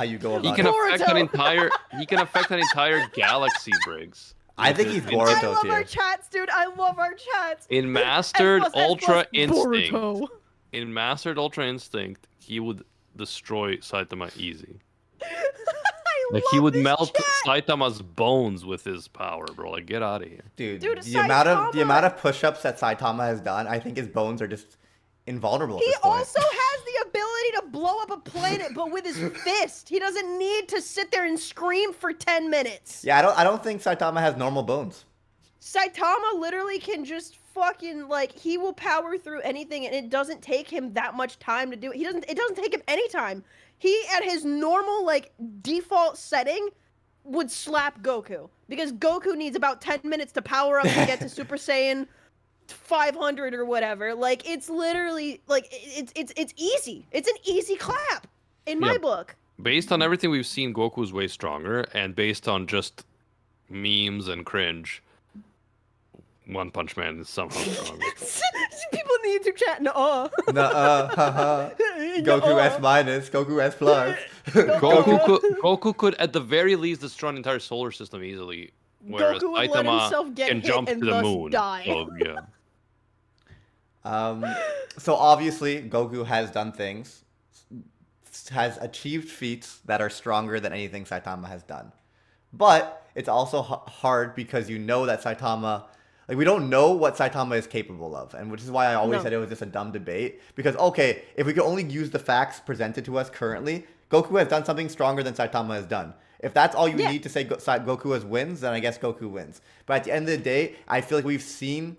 you go He about can it. affect an Boruto! entire galaxy, Briggs. I think he's Boruto I love tier. our chats, dude. I love our chats. In Mastered S plus, Ultra Instinct, Boruto. in Mastered Ultra Instinct, he would destroy Saitama easy. I Like love he would this melt chat. Saitama's bones with his power, bro. Like get out of here. Dude, Dude, the amount Saitama- of push-ups that Saitama has done, I think his bones are just invulnerable at He this point. also has the ability to blow up a planet, but with his fist. He doesn't need to sit there and scream for 10 minutes. Yeah, I don't think Saitama has normal bones. Saitama literally can just fucking like he will power through anything, and it doesn't take him that much time to do it. It doesn't take him any time. He at his normal like default setting would slap Goku because Goku needs about 10 minutes to power up to get to Super Saiyan 500 or whatever. Like it's literally like it's easy. It's an easy clap in my Yeah. book. Based on everything we've seen, Goku's way stronger, and based on just memes and cringe, One Punch Man is somehow stronger. People in the YouTube chat, no. Goku S-, Goku S+. Goku could at the very least destroy an entire solar system easily, whereas Goku would let Saitama himself get can hit jump to and the thus moon. die. So yeah. So obviously, Goku has done things, has achieved feats that are stronger than anything Saitama has done. But it's also hard because you know that Saitama, Like we don't know what Saitama is capable of, and which is why I always No. said it was just a dumb debate. Because okay, if we could only use the facts presented to us currently, Goku has done something stronger than Saitama has done. If that's all you Yeah. need to say Goku has wins, then I guess Goku wins. But at the end of the day, I feel like we've seen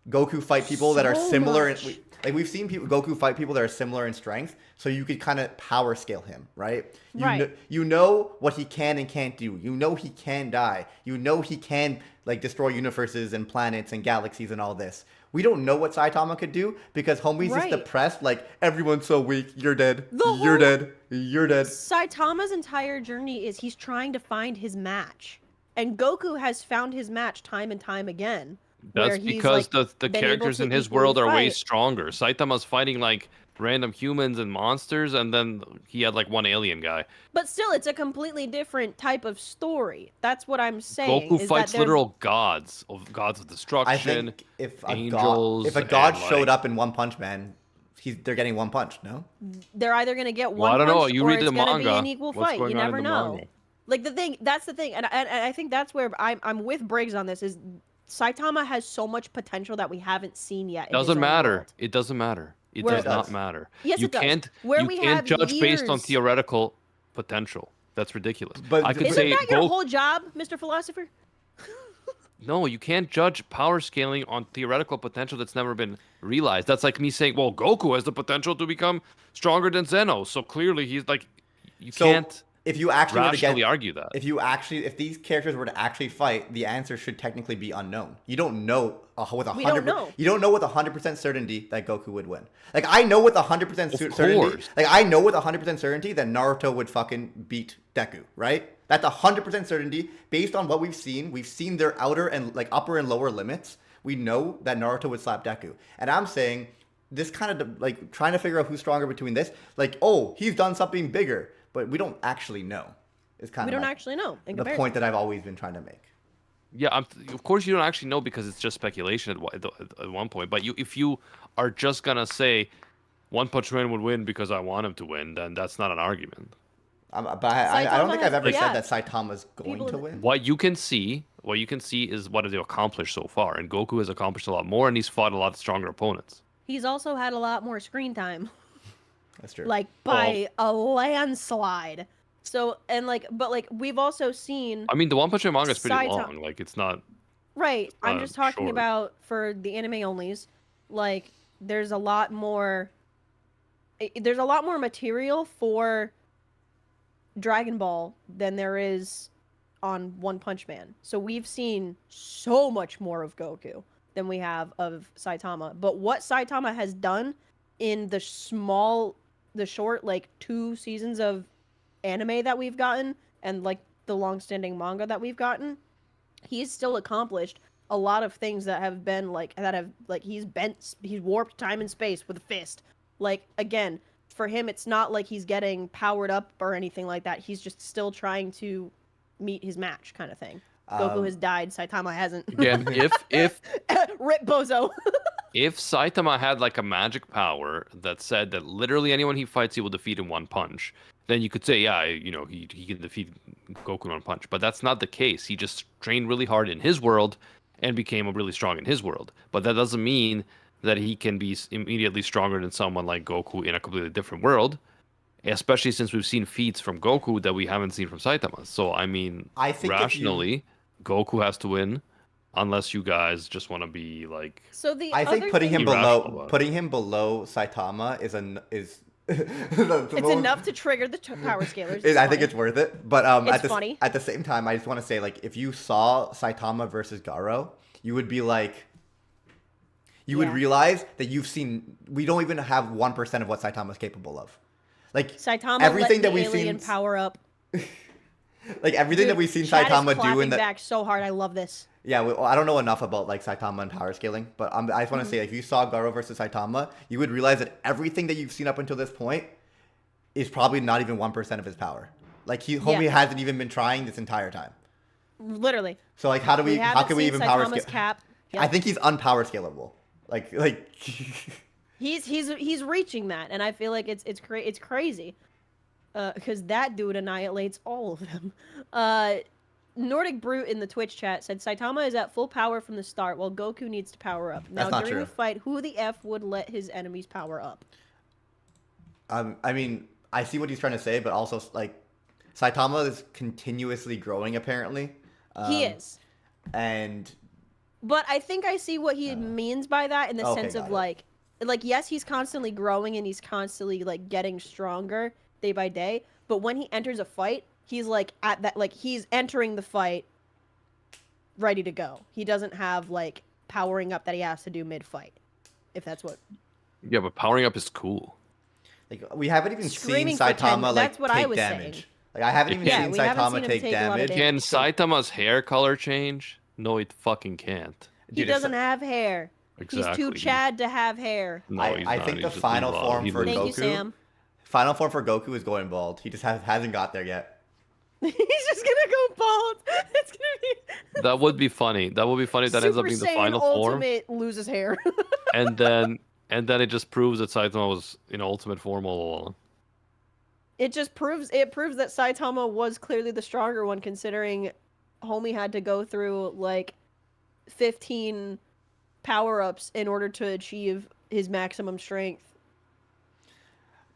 Goku fight people that are So similar. much. We've seen Goku fight people that are similar in strength, so you could kind of power scale him, right? Right. You know what he can and can't do. You know he can die. You know he can like destroy universes and planets and galaxies and all this. We don't know what Saitama could do because homie's just Right. depressed. Like everyone's so weak. You're dead. The You're whole- dead. You're dead. Saitama's entire journey is he's trying to find his match, and Goku has found his match time and time again. That's where he's, because like, the been able characters to in his equally world are way fight. stronger. Saitama's fighting like random humans and monsters, and then he had like one alien guy. But still, it's a completely different type of story. That's what I'm saying. Goku is fights that there's- literal gods of I destruction. think if angels a god and, showed like- up in One Punch Man, they're getting one punch. No. They're either gonna get one Well, I don't know. punch You or read it's the gonna be manga. an equal What's fight. going You on in never the know. manga? Like that's the thing, and I think that's where I'm with Briggs on this. Is Saitama has so much potential that we haven't seen yet. in his Doesn't own matter. world. It doesn't matter. It Where- does It not does. matter. Yes, you it does. can't. Where you we can't have judge based on years- theoretical potential. That's ridiculous. But I could Isn't say that your Goku. whole job, Mr. Philosopher? No, you can't judge power scaling on theoretical potential that's never been realized. That's like me saying, well, Goku has the potential to become stronger than Zeno. So clearly he's like, you So can't if you actually were to rationally get, argue that. if these characters were to actually fight, the answer should technically be unknown. You don't know with We don't 100. know. You don't know with 100% certainty that Goku would win. Like I know with 100% Of certainty. course. Like I know with 100% certainty that Naruto would fucking beat Deku, right? That's 100% certainty based on what we've seen. We've seen their outer and like upper and lower limits. We know that Naruto would slap Deku, and I'm saying this kind of like trying to figure out who's stronger between this. Like, oh, he's done something bigger, but we don't actually know. Is kind We of don't actually know. In the comparison. point that I've always been trying to make. Yeah, of course you don't actually know because it's just speculation at one point. But if you are just gonna say One Punch Man would win because I want him to win, then that's not an argument. But I don't Saitama think I've has- ever yeah. said that Saitama's going People- to win. What you can see is what they've accomplished so far, and Goku has accomplished a lot more, and he's fought a lot stronger opponents. He's also had a lot more screen time, That's true. like by a landslide. So but we've also seen I mean, the One Punch Man manga is pretty Saitama- long. Like it's not. right. I'm just talking short. about for the anime onlys. Like there's a lot more. There's a lot more material for Dragon Ball than there is on One Punch Man. So we've seen so much more of Goku than we have of Saitama. But what Saitama has done in the short, like 2 seasons of anime that we've gotten and like the long-standing manga that we've gotten, he's still accomplished a lot of things that have been he's warped time and space with a fist. Like again, for him it's not like he's getting powered up or anything like that. He's just still trying to meet his match kind of thing. Goku has died, Saitama hasn't. Again, if Rip Bozo. if Saitama had like a magic power that said that literally anyone he fights he will defeat in one punch, then you could say, yeah, he can defeat Goku in one punch. But that's not the case. He just trained really hard in his world and became really strong in his world. But that doesn't mean that he can be immediately stronger than someone like Goku in a completely different world, especially since we've seen feats from Goku that we haven't seen from Saitama. So, I mean, I think if you- rationally, Goku has to win unless you guys just want to be like... So the I think other putting thing- him Irrational below about it. Saitama is it's enough to trigger the power scalers. I think funny. it's worth it, but It's funny. at the same time, I just want to say, like, if you saw Saitama versus Garo, you would be like, you would Yeah. realize that we don't even have 1% of what Saitama's capable of. Like Saitama everything let that the we've alien seen, power up. like everything that Dude, we've seen chat is Saitama do clapping in the back so hard. I love this. yeah, well, I don't know enough about like Saitama and power scaling, but I just Mm-hmm. want to say, like, if you saw Garo versus Saitama, you would realize that everything that you've seen up until this point is probably not even 1% of his power. Like homie Yeah. hasn't even been trying this entire time. Literally. So like, how We can haven't we seen even power Saitama's scale? cap. I Yep. think he's unpower scalable. Like He's reaching that, and I feel like it's crazy, because that dude annihilates all of them. Nordic Brute in the Twitch chat said Saitama is at full power from the start, while Goku needs to power up. Now That's not during true. the fight, who the f would let his enemies power up? I mean, I see what he's trying to say, but also like Saitama is continuously growing apparently. He is. And But I think I see what he means by that in the Okay, sense of got it. like yes, he's constantly growing and he's constantly like getting stronger day by day. But when he enters a fight, he's like at that like he's entering the fight ready to go. He doesn't have like powering up that he has to do mid fight. If that's what Yeah, but powering up is cool. like we haven't even Screaming seen for 10 Saitama like that's what I take was damage. saying. Like I haven't even Yeah, seen we haven't Saitama seen him take take a lot of damage. damage. Can Saitama's hair color change? No, it fucking can't. He Dude, if doesn't have hair. Exactly. He's too Chad to have hair. No, I- he's I not. think He's the just final evil. form He for loses. Thank you, Goku? Sam. Final form for Goku is going bald. He just hasn't got there yet. He's just gonna go bald. It's gonna be That would be funny. That would be funny. That ends up Super being the Saiyan final form, Ultimate loses hair. and then it just proves that Saitama was in ultimate form all along. It proves that Saitama was clearly the stronger one, considering Homie had to go through like 15 power-ups in order to achieve his maximum strength.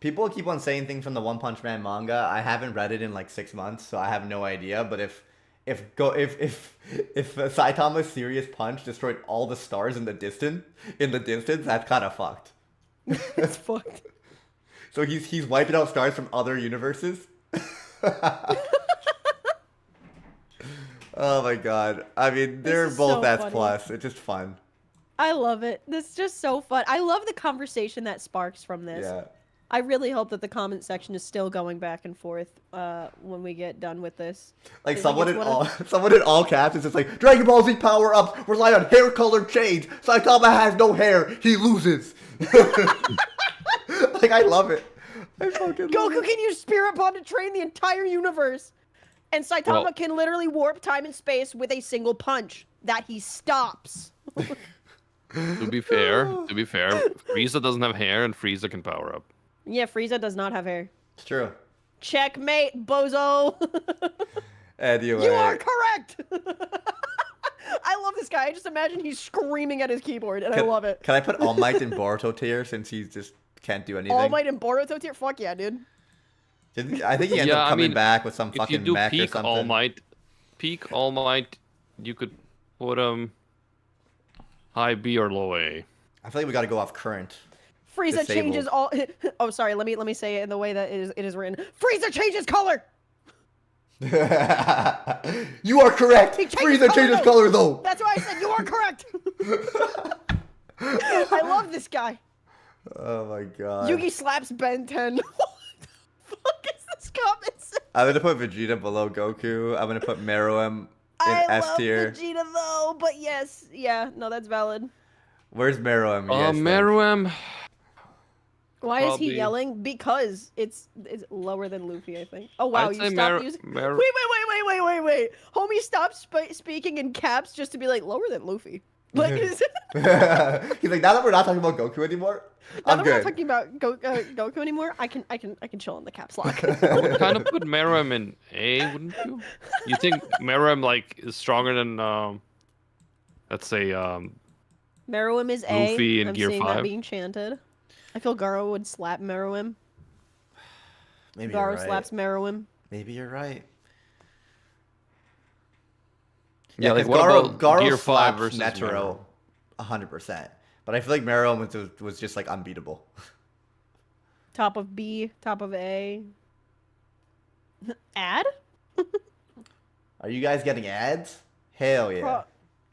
People keep on saying things from the One Punch Man manga. I haven't read it in like 6 months, so I have no idea. But if Saitama's serious punch destroyed all the stars in the distance, that's kind of fucked. It's fucked. So he's wiping out stars from other universes. Oh my god! I mean, they're is both so S funny. plus. It's just fun. I love it. This is just so fun. I love the conversation that sparks from this. Yeah. I really hope that the comment section is still going back and forth when we get done with this. Like I think someone it's in one all of- someone in all caps is just like Dragon Ball Z power ups rely on hair color change. Saitama has no hair. He loses. Like I love it. I fucking love Goku it. can use Spirit Bomb to train the entire universe. And Saitama Well- can literally warp time and space with a single punch that he stops. To be fair, Frieza doesn't have hair, and Frieza can power up. Yeah, Frieza does not have hair. It's true. Checkmate, bozo. Anyway. You are correct. I love this guy. I just imagine he's screaming at his keyboard, and I love it. Can I put All Might in Boruto tier since he just can't do anything? All Might and Boruto tier? Fuck yeah, dude. I think he ends Yeah, up I coming mean, back with some If you fucking do mech or peak something. All Might, you could put high B or low A. I feel like we gotta go off current. Frieza Disabled. changes all. Oh, sorry. Let me say it in the way that it is written. Frieza changes color. You are correct. He changes Frieza color, changes though. color though. That's why I said you are correct. I love this guy. Oh my god. Yugi slaps Ben 10. What the fuck is this comment? I'm gonna put Vegeta below Goku. I'm gonna put Meruem in I S love tier. Vegeta though, but yes, yeah, no, that's valid. Where's Meruem? you guys think? Meruem. Why is he Probably- yelling? Because it's lower than Luffy, I think. Oh wow, I'd you say stopped using. Wait! Homie stopped speaking in caps just to be like lower than Luffy. Like, is it? He's like, now that we're not talking about Goku anymore, Now I'm that we're not good. talking about Goku anymore, I can chill in the caps lock. I would kind of put Meruem in A, wouldn't you? You think Meruem like is stronger than let's say Meruem is A. Luffy in I'm Gear seeing 5. that being chanted. I feel Garo would slap Meruem. Maybe you're Garo right. slaps Meruem. Maybe you're right. Yeah, like 'cause what about Garo Gear 5 slaps versus Netero 100%. But I feel like Meruem was just like unbeatable. Top of B, top of A. Ad? Are you guys getting ads? Hell yeah. Pro-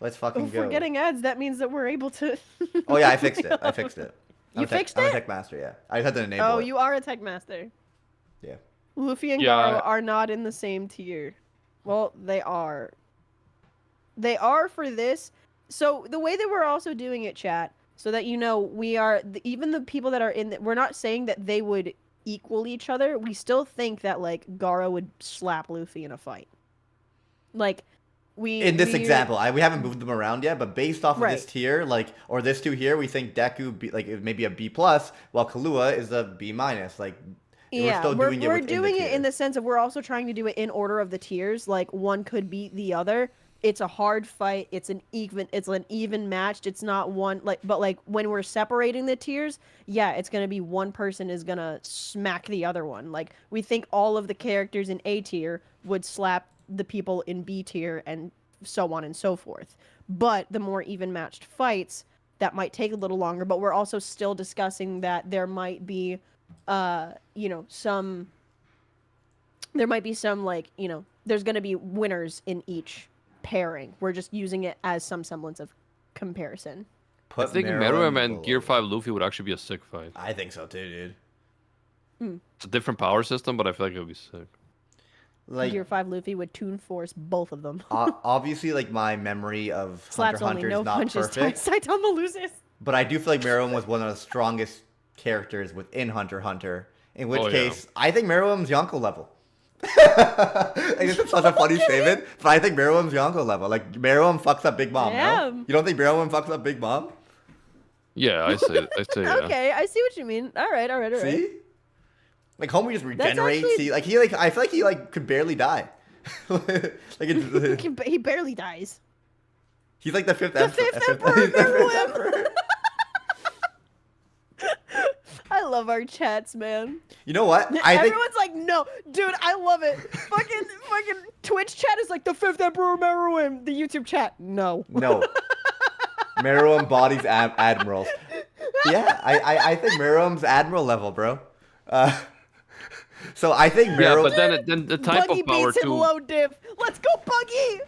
Let's fucking If go. we're getting ads, that means that we're able to. Oh yeah, I fixed it. I'm You fixed I'm a it? tech master, yeah. I just had to enable Oh, it. you are a tech master. Yeah. Luffy and Yeah, Garo I- are not in the same tier. Well, they are. They are for this. So the way that we're also doing it, chat, so that you know, we are even the people that are in. We're not saying that they would equal each other. We still think that like Garo would slap Luffy in a fight. Like In this example, we haven't moved them around yet, but based off of this Right. tier, like, or this two here, we think Deku maybe a B plus, while Kahlua is a B minus. Like, Yeah, still doing it we're within the doing it in tier. the sense of we're also trying to do it in order of the tiers. Like one could beat the other. It's a hard fight. It's an even matched. It's not one but like when we're separating the tiers, yeah, it's gonna be one person is gonna smack the other one. Like we think all of the characters in A tier would slap the people in B tier and so on and so forth. But the more even matched fights, that might take a little longer. But we're also still discussing that there might be some like, there's going to be winners in each pairing. We're just using it as some semblance of comparison. I think Meruem and Gear 5 Luffy would actually be a sick fight. I think so too, dude. It's a different power system, but I feel like it would be sick. Like Gear 5 Luffy would Toon Force both of them. obviously, like my memory of Slaps Hunter only, x Hunter no is not punches. perfect, Saitama loses. but I do feel like Meruem was one of the strongest characters within Hunter x Hunter. In which case, I think Meruem's Yonko level. Like, this is such a funny statement, but I think Meruem's Yonko level. Like Meruem fucks up Big Mom. Yeah. No? You don't think Meruem fucks up Big Mom? Yeah, I say yeah. Okay, I see what you mean. All right. See? Like homie just regenerates. actually- I feel like he could barely die. He barely dies. He's like the fifth The emperor. fifth emperor, Meruem. I love our chats, man. You know what? I think Everyone's like, no, dude, I love it. fucking Twitch chat is like the fifth emperor Meruem. The YouTube chat, no. no. Meruem bodies admirals. Yeah, I think Meruem's admiral level, bro. So I think Yeah, Meruem. but then the type Buggy of power beats him too. low diff. Let's go, Buggy.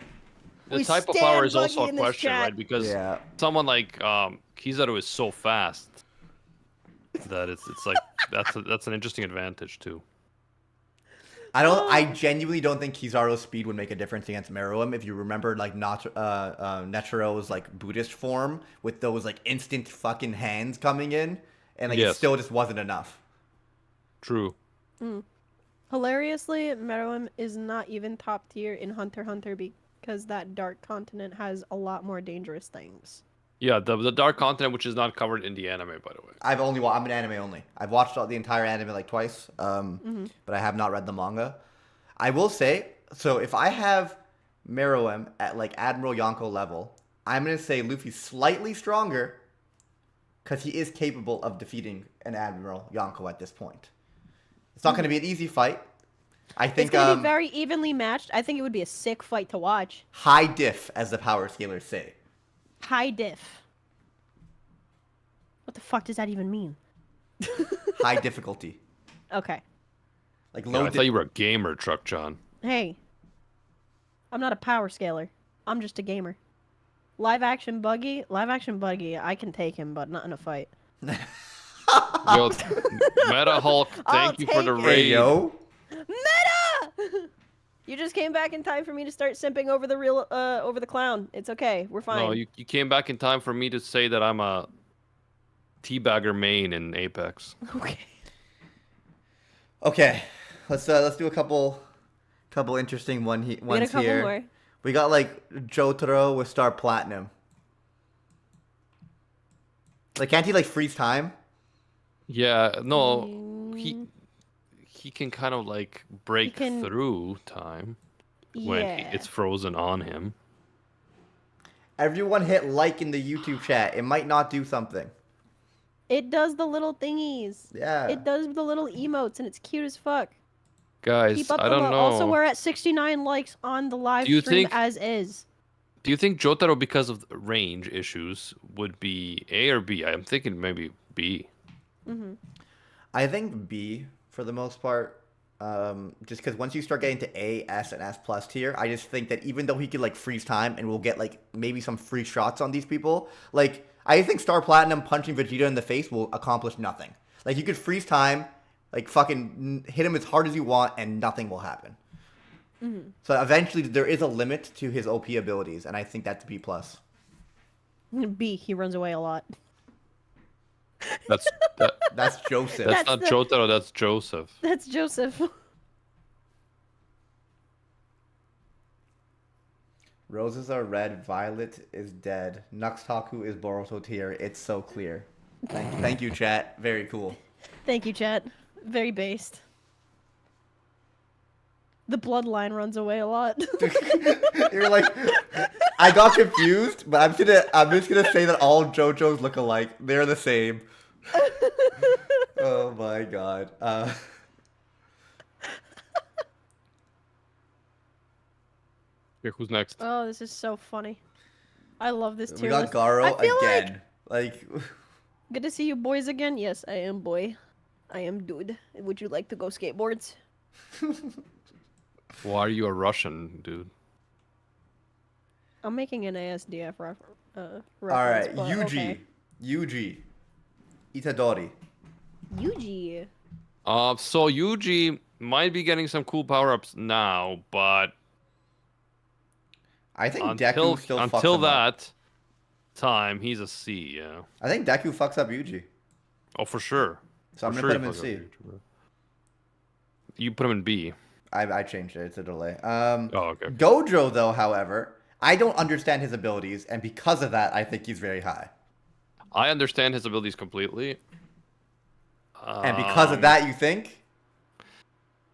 The We type of stand power is Buggy also a in this question, chat. right? Because Yeah. someone like Kizaru is so fast that it's like that's an interesting advantage too. I genuinely don't think Kizaru's speed would make a difference against Meruem. If you remember, like Netero's like Buddhist form with those like instant fucking hands coming in, and like it Yes. still just wasn't enough. True. Hilariously, Meruem is not even top tier in Hunter x Hunter because that dark continent has a lot more dangerous things. Yeah, the Dark Continent, which is not covered in the anime, by the way. I'm an anime only. I've watched the entire anime like twice, but I have not read the manga. I will say, so if I have Meruem at like Admiral Yonko level, I'm gonna say Luffy's slightly stronger because he is capable of defeating an Admiral Yonko at this point. It's not gonna be an easy fight. I think It's gonna be very evenly matched. I think it would be a sick fight to watch. high diff, as the power scalers say. High diff. What the fuck does that even mean? High difficulty. Okay. Like Yeah, low I thought you were a gamer, Truck John. Hey. I'm not a power scaler. I'm just a gamer. Live action Buggy, I can take him, but not in a fight. Yo, Meta Hulk, I'll thank you for the take it. Hey, raid. yo. Meta! You just came back in time for me to start simping over the clown. It's okay. We're fine. No, you came back in time for me to say that I'm a teabagger main in Apex. Okay. Okay, let's do a couple interesting ones We got a couple here. more. We got like Jotaro with Star Platinum. Like, can't he like freeze time? Yeah, no, he can kind of like break can- through time when Yeah. it's frozen on him. Everyone hit like in the YouTube chat. It might not do something. It does the little thingies. Yeah. It does the little emotes, and it's cute as fuck. Guys, Keep up I the don't love. know. Also, we're at 69 likes on the live Do you stream think- as is. Do you think Jotaro, because of range issues, would be A or B? I'm thinking maybe B. I think B for the most part. Just because once you start getting to A, S, and S plus tier, I just think that even though he could like freeze time and we'll get like maybe some free shots on these people, like I think Star Platinum punching Vegeta in the face will accomplish nothing. Like you could freeze time, like fucking hit him as hard as you want, and nothing will happen. So eventually, there is a limit to his OP abilities, and I think that's B plus. B, he runs away a lot. That's That's Joseph. that's That's not the- Jotaro. That's Joseph. That's Joseph. Roses are red, violet is dead. Nuxtaku is Boruto tier. It's so clear. Thank you, chat. Very cool. Thank you, chat. Very based. The bloodline runs away a lot. You're like, I got confused, but I'm just gonna say that all JoJo's look alike. They're the same. Oh my god. Okay, who's next? Oh, this is so funny. I love this We tier got list. Garo I feel again. Like, Good to see you boys again. Yes, I am boy. I am dude. Would you like to go skateboards? Why are you a Russian, dude? I'm making an ASDF all reference. right, but Yuji, okay. Yuji, Itadori. Yuji. So Yuji might be getting some cool power-ups now, but I think until Deku still fucks until him up. that time, he's a C. Yeah. I think Deku fucks up Yuji. Oh, for sure. So I'm For gonna sure put him in he fucks up C. Yuji, bro. You put him in B. I changed it. It's a delay. Oh, okay. Gojo, though, however, I don't understand his abilities, and because of that, I think he's very high. I understand his abilities completely. And because of that, you think?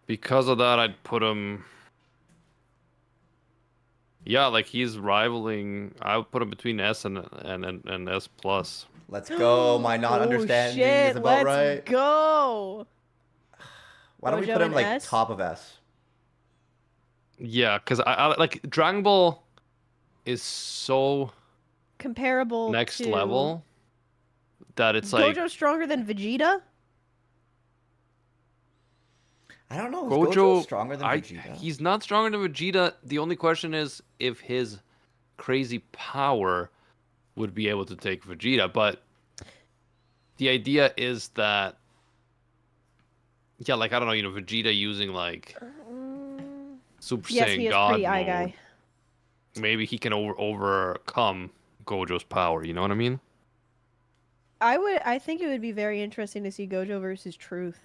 Because of that, I'd put him. Yeah, like he's rivaling. I would put him between S and S plus. Let's go. My not Oh, understanding shit, is about let's right. go. Why don't we Gojo put him and like S? top of S? Yeah, because I like Dragon Ball is so Comparable next to... level that it's Is like Gojo stronger than Vegeta? I don't know. Is Gojo Gojo stronger than I- Vegeta? He's not stronger than Vegeta. The only question is if his crazy power would be able to take Vegeta. But the idea is that, yeah, like I don't know, Vegeta using like Super Yes, Saiyan he is God pretty eye mode. guy. Maybe he can overcome Gojo's power. You know what I mean? I think it would be very interesting to see Gojo versus Truth.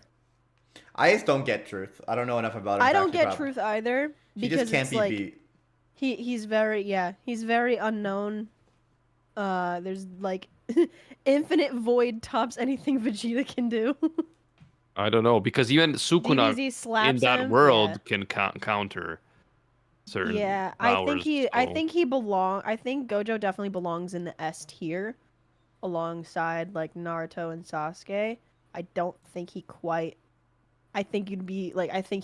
I just don't get Truth. I don't know enough about him. I to don't actually get prob- Truth either He because just can't it's be like beat. he's very unknown. There's like infinite void tops anything Vegeta can do. I don't know because even Sukuna DBZ slaps in that him, world can counter certain Yeah, powers. I so- think I think Gojo definitely belongs in the S tier alongside like Naruto and Sasuke. I don't think he quite I think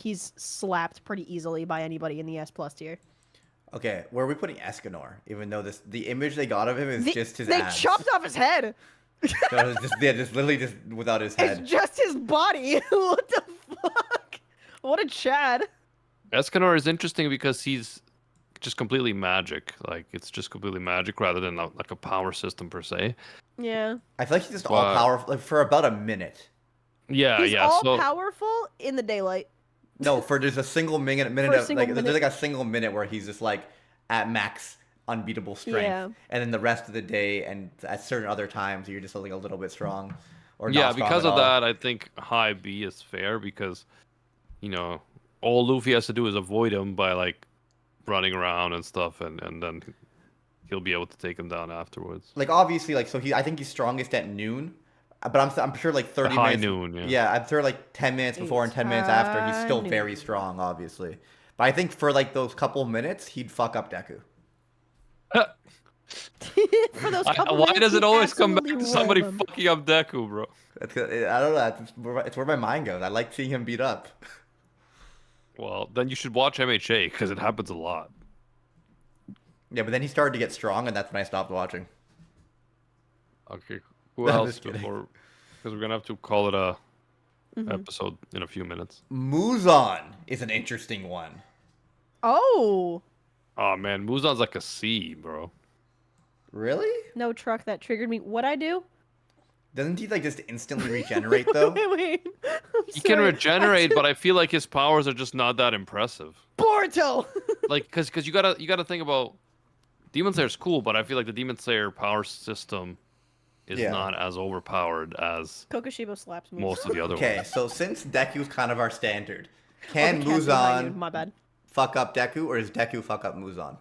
he's slapped pretty easily by anybody in the S plus tier. Okay, where are we putting Escanor? Even though the image they got of him is just his They abs. chopped off his head. So it's just literally just without his head. It's just his body. What the fuck? What a Chad. Escanor is interesting because he's just completely magic. Like it's just completely magic rather than like a power system per se. Yeah. I feel like he's just all powerful like, for about a minute. Yeah, He's yeah. all So powerful in the daylight. No, for just a single minute For a of single like minute. there's like a single minute where he's just like at max unbeatable strength, Yeah. and then the rest of the day and at certain other times you're just like a little bit strong, or yeah, not strong because at of all. that, I think high B is fair because all Luffy has to do is avoid him by like running around and stuff, and then he'll be able to take him down afterwards. Like obviously, like so I think he's strongest at noon, but I'm sure like 30 High minutes. noon, yeah. Yeah, I'm sure like 10 minutes before and 10 minutes after he's still High very noon. strong, obviously. But I think for like those couple minutes, he'd fuck up Deku. For those couple Why minutes, does it he always come back absolutely to somebody rolled him. fucking up Deku, bro? I don't know. It's where my mind goes. I like seeing him beat up. Well, then you should watch MHA because it happens a lot. Yeah, but then he started to get strong, and that's when I stopped watching. Okay, who I'm else just kidding. before? Because we're gonna have to call it a Mm-hmm. episode in a few minutes. Muzan is an interesting one. Oh, Oh man, Muzan's like a C, bro. Really? no truck that triggered me. What I do? Doesn't he like just instantly regenerate though? Wait. I'm He can sorry. regenerate, but I feel like his powers are just not that impressive. Boruto. Like, cause you gotta think about Demon Slayer's cool, but I feel like the Demon Slayer power system is Yeah. not as overpowered as Kokushibo slaps me. most of the other Okay, ones. so since Deku's kind of our standard, Oh, can the cat's behind you. Muzan My bad. fuck up Deku, or does Deku fuck up Muzan?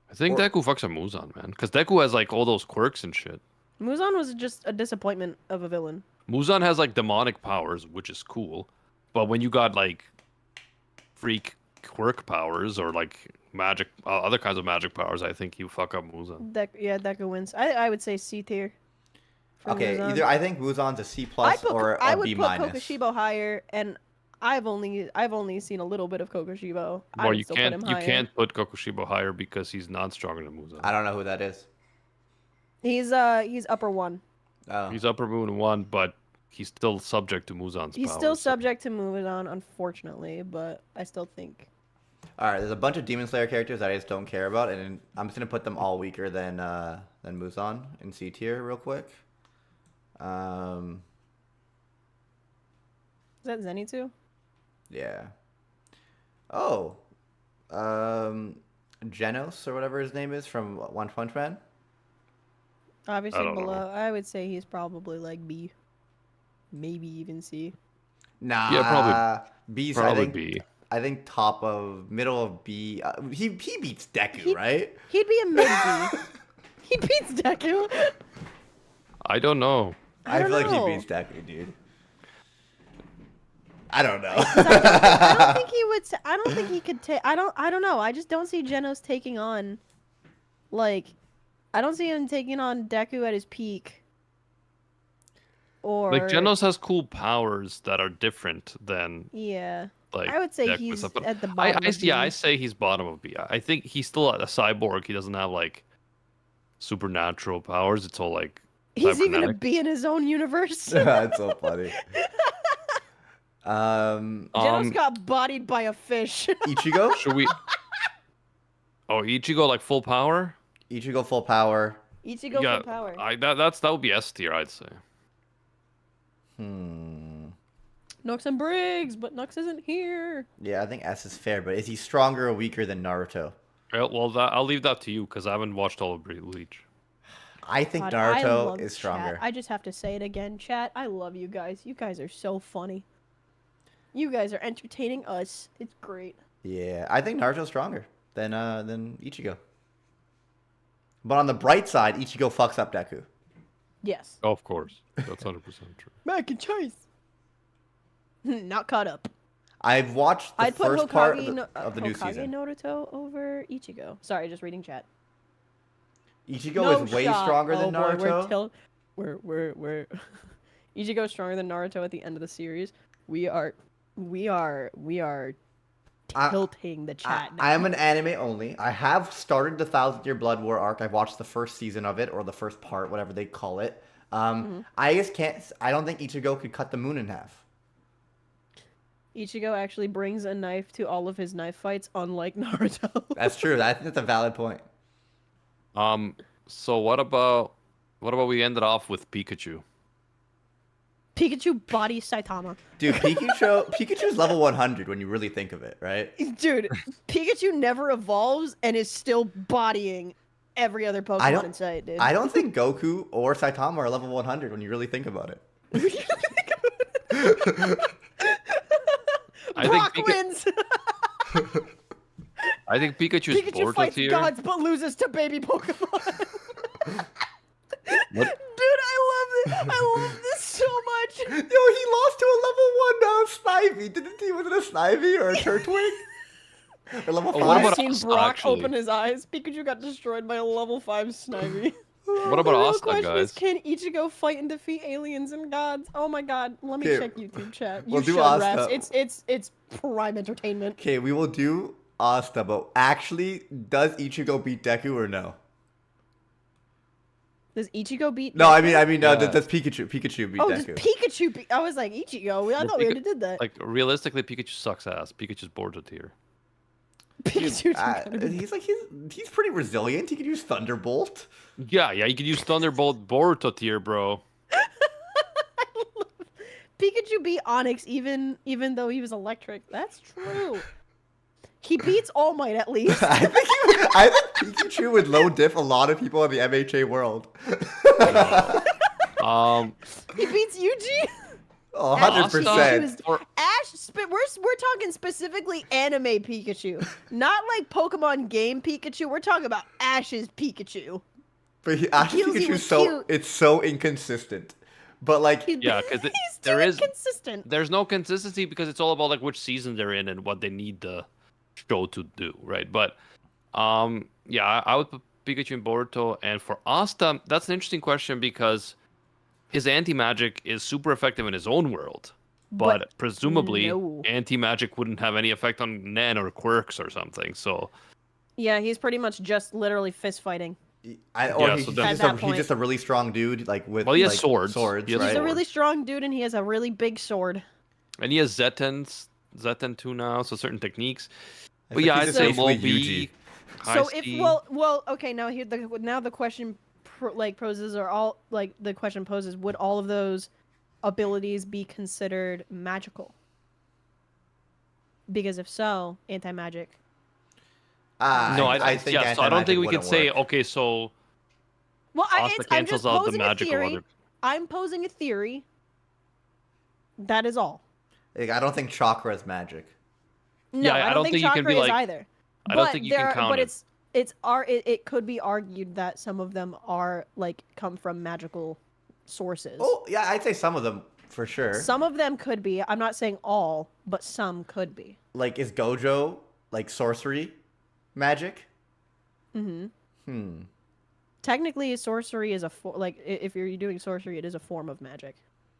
I think or- Deku fucks up Muzan, man, because Deku has like all those quirks and shit. Muzan was just a disappointment of a villain. Muzan has like demonic powers, which is cool, but when you got like freak quirk powers or like magic, other kinds of magic powers, I think you fuck up Muzan. Deku wins. I would say C tier. for Okay, Muzan. either I think Muzan's a C I plus put, or I a would B put minus. Kokushibo higher, and I've only seen a little bit of Kokushibo. I Well, would you still put him higher. can't put Kokushibo higher because he's not stronger than Muzan. I don't know who that is. He's upper one. Oh. He's upper moon 1, but he's still subject to Muzan's He's powers. still so- subject to Muzan, unfortunately, but I still think. All right, there's a bunch of Demon Slayer characters that I just don't care about, and I'm just gonna put them all weaker than Muzan in C tier real quick. Is that Zenitsu? Yeah. Oh. Genos or whatever his name is from One Punch Man. Obviously don't know. below. I would say he's probably like B, maybe even C. Nah. Yeah, probably- B's. Probably I think. B. I think top of middle of B. He beats Deku, He- right? He'd be a mid B. He beats Deku. I don't know. I don't feel like know. he beats Deku, dude. I don't know. I don't think he would. I don't think he could take. I don't know. I just don't see Genos taking on. Like, I don't see him taking on Deku at his peak. Or Like Genos has cool powers that are different than Yeah, like. I would say Deku and he's stuff, but at the bottom. of yeah, I B. say he's bottom of B. I think he's still a cyborg. He doesn't have like supernatural powers. It's all like He's even a cybernetic. B in his own universe. That's so funny. Genos got bodied by a fish. Ichigo. Should we? Oh, Ichigo like full power? Ichigo full power. Ichigo yeah, for power. that would be S tier, I'd say. Nux and Briggs, but Nux isn't here. Yeah, I think S is fair, but is he stronger or weaker than Naruto? Well, I'll leave that to you because I haven't watched all of Bleach. I think God, I Naruto love is chat. stronger. I just have to say it again, chat. I love you guys. You guys are so funny. You guys are entertaining us. It's great. Yeah, I think Naruto's stronger than Ichigo. But on the bright side, Ichigo fucks up Deku. Yes. Oh, of course, that's 100% true. Mac and cheese. Not caught up. I've watched the I'd put first Hokage, part of the new Hokage season. Naruto over Ichigo. Sorry, just reading chat. Ichigo No is way shot. stronger Oh than boy, Naruto. we're Ichigo's stronger than Naruto at the end of the series. We are I- tilting the chat now. I am an anime only. I have started the 1,000-Year Blood War arc. I've watched the first season of it, or the first part, whatever they call it. I just can't. I don't think Ichigo could cut the moon in half. Ichigo actually brings a knife to all of his knife fights, unlike Naruto. That's true. That's a valid point. So what about we ended off with Pikachu? Pikachu body Saitama. Dude, Pikachu's level 100 when you really think of it, right? Dude, Pikachu never evolves and is still bodying every other Pokemon in sight, dude. I don't think Goku or Saitama are level 100 when you really think about it. I Brock think wins! I think Pikachu's Pikachu Boruto fights tier. gods but loses to baby Pokemon. What? Dude, I love this so much. Yo, he lost to a level 1 Snivy. Didn't he? Was it a Snivy or a Turtwig? Or level 5? what I've about seen Asta, Brock actually? open his eyes. Pikachu got destroyed by a level 5 Snivy. What about The real Asta, question is, guys? can Ichigo fight and defeat aliens and gods? Oh my god, let me Okay, check YouTube chat. You we'll do should Asta. rest. It's prime entertainment. Okay, we will do Asta, but actually, does Ichigo beat Deku or no? Does Ichigo beat? No, I mean, Yeah. does Pikachu beat Oh, Deku? does Pikachu beat? I was like Ichigo. I thought we already did that. Like realistically, Pikachu sucks ass. Pikachu's Boruto tier. Pikachu. gotta be- He's pretty resilient. He could use Thunderbolt. Yeah, you could use Thunderbolt Boruto tier, bro. Pikachu beat Onyx even though he was electric. That's true. He beats All Might at least. I think Pikachu would low diff a lot of people in the MHA world. He beats Yuji. Oh, Asta. 100%. Or Ash, we're talking specifically anime Pikachu, not like Pokemon game Pikachu. We're talking about Ash's Pikachu. But Ash's Heals you Pikachu's with so cute. it's so inconsistent. But like, Yeah, because He's too there is inconsistent. there's no consistency because it's all about like which season they're in and what they need the show to do, right? But yeah, I would put Pikachu and Boruto, and for Asta, that's an interesting question because his anti-magic is super effective in his own world, but presumably no. anti-magic wouldn't have any effect on Nen or Quirks or something. So Yeah, he's pretty much just literally fist fighting. Yeah, he's so just At that he's point. just a really strong dude, like with Well, he has like, swords. Swords, He has right? He's a sword. really strong dude, and he has a really big sword. and he has Zetten 2 now, so certain techniques. I But think yeah, he's I'd say basically Moby. So if well, okay, now here the question poses are all like the question poses: would all of those abilities be considered magical? Because if so, anti-magic. No, I think yeah. So I don't think we anti-magic could say wouldn't work. okay. So Well, Asta I'm cancels just out the posing a magical theory. other. I'm posing a theory. That is all. Like, I don't think chakra is magic. No, Yeah, I don't think you can chakra be is like- either. I don't think you can count but it. it could be argued that some of them are like come from magical sources. Oh yeah, I'd say some of them for sure. Some of them could be. I'm not saying all, but some could be. Like, is Gojo like sorcery magic? Technically, sorcery is if you're doing sorcery, it is a form of magic.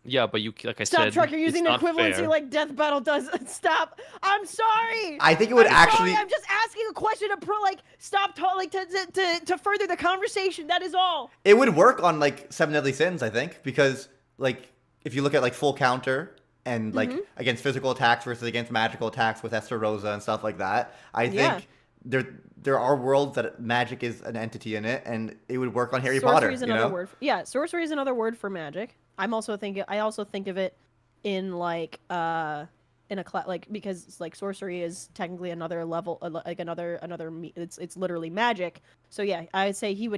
Yeah, but you like I Stop, said, Truck! You're using it's not equivalency fair. like Death Battle does. Stop! I'm sorry. I think it would I'm actually. Sorry, I'm just asking a question to stop to further the conversation. That is all. It would work on like Seven Deadly Sins, I think, because like if you look at like full counter and like against physical attacks versus against magical attacks with Esther Rosa and stuff like that, I think Yeah. there are worlds that magic is an entity in it, and it would work on Harry Sorcery Potter. is You another know, word. Yeah, sorcery is another word for magic. I also think of it in like in a because it's like sorcery is technically another level, like another it's literally magic. So yeah, I'd say he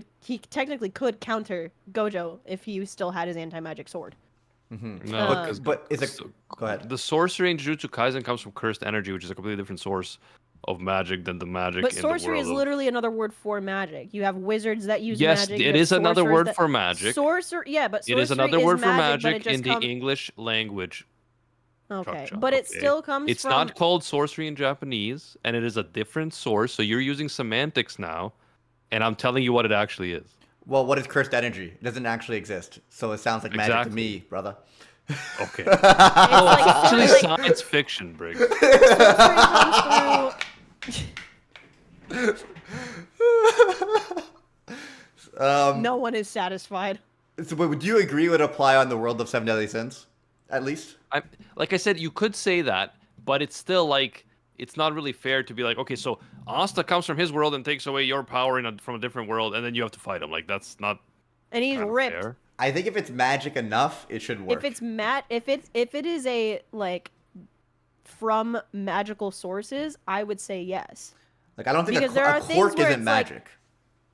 technically could counter Gojo if he still had his anti-magic sword. No, because but is it? Go ahead. the sorcery in Jujutsu Kaisen comes from cursed energy, which is a completely different source of magic than the magic But in the sorcery world is of- literally another word for magic. You have wizards that use Yes, magic. you it have is another sorcerers word that- for magic. Yeah, but It is sorcery another word for but it magic just in the English language. Okay, Chuck, but it okay? still comes It's from. not called sorcery in Japanese, and it is a different source. So you're using semantics now, and I'm telling you what it actually is. Well, what is cursed energy? It doesn't actually exist, so it sounds like magic to Exactly. me, brother. Okay. It's Actually, like, science fiction, Briggs. sorcery comes through. No one is satisfied. So, but would you agree would apply on the world of Seven Deadly Sins, at least? Like I said, you could say that, but it's still like it's not really fair to be like, okay, so Asta comes from his world and takes away your power from a different world, and then you have to fight him. Like that's not And he's kind of ripped. fair. I think if it's magic enough, it should work. If it's if it is a like from magical sources, I would say yes. Like, I don't think Because a there are things quirk where isn't it's like- magic.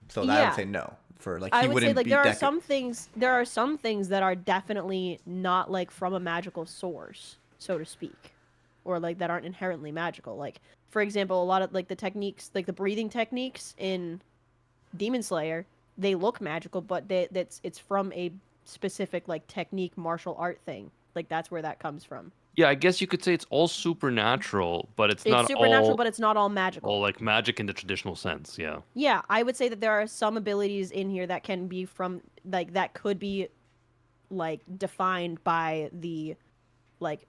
So that I Yeah. would say no. For like, I he would wouldn't say like be there are Deku. some things that are definitely not like from a magical source, so to speak, or like that aren't inherently magical. Like for example, a lot of like the techniques, like the breathing techniques in Demon Slayer, they look magical, but it's from a specific like technique martial art thing. Like that's where that comes from. Yeah, I guess you could say it's all supernatural, but it's It's not supernatural, all, but it's not all magical. all like magic in the traditional sense. Yeah. Yeah, I would say that there are some abilities in here that can be from like that could be like defined by the like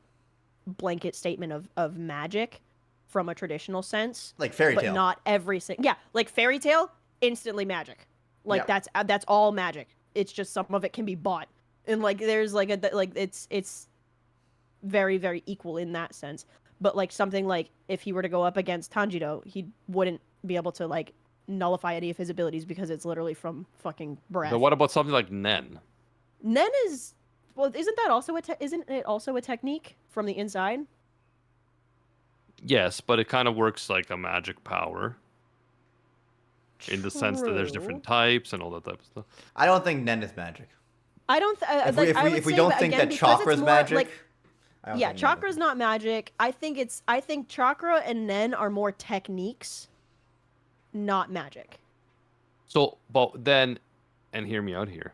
blanket statement of magic from a traditional sense, Like fairy but tale. not every single. Yeah, like fairy tale, instantly magic. Like Yeah. that's all magic. It's just some of it can be bought, and like there's like it's very very equal in that sense. But like something like if he were to go up against Tanjiro, he wouldn't be able to like nullify any of his abilities because it's literally from fucking breath. But what about something like Nen? Nen is well, isn't it also a technique from the inside? Yes, but it kind of works like a magic power. In the sense that there's different True. types and all that type of stuff. I don't think Nen is magic. I don't. If Like, I we, would if we say don't that think again, that because it's chakra's more, magic, like, I don't yeah, think Nen is. chakra's not magic. I think chakra and Nen are more techniques, not magic. So, but then, and hear me out here.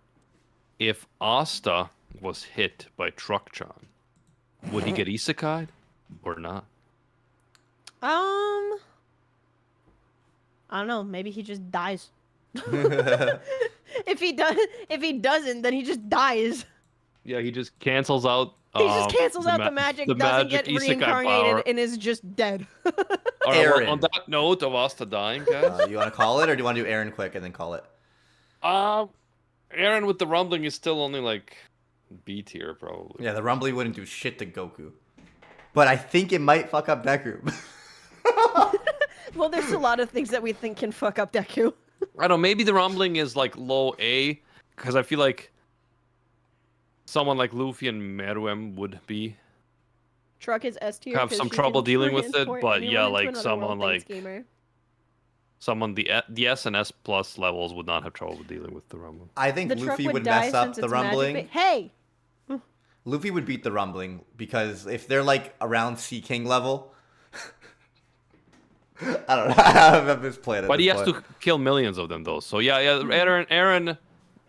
If Asta was hit by Truck-chan, would he get isekai'd or not? I don't know. Maybe he just dies. If he doesn't, then he just dies. Yeah, he just cancels out. He just cancels out the magic, doesn't get isekai reincarnated, power. and is just dead. All right, Aaron. well, on that note of Asta dying, guys. You want to call it, or do you want to do Aaron quick and then call it? Aaron with the rumbling is still only like B tier probably. Yeah, the rumbly wouldn't do shit to Goku, but I think it might fuck up Deku. Well, there's a lot of things that we think can fuck up Deku. I don't know. Maybe the rumbling is like low A, because I feel like someone like Luffy and Meruem would be Truck is S tier. have 'cause some she trouble can dealing with it, transport but anyone yeah, into like another someone world, like thanks, gamer. someone the S and S plus levels would not have trouble dealing with the rumbling. I think The truck Luffy would would die mess up since the it's magic rumbling. Hey, Luffy would beat the rumbling because if they're like around Sea King level, I don't know. I've misplayed it. But he has to kill millions of them though. So yeah, Aaron,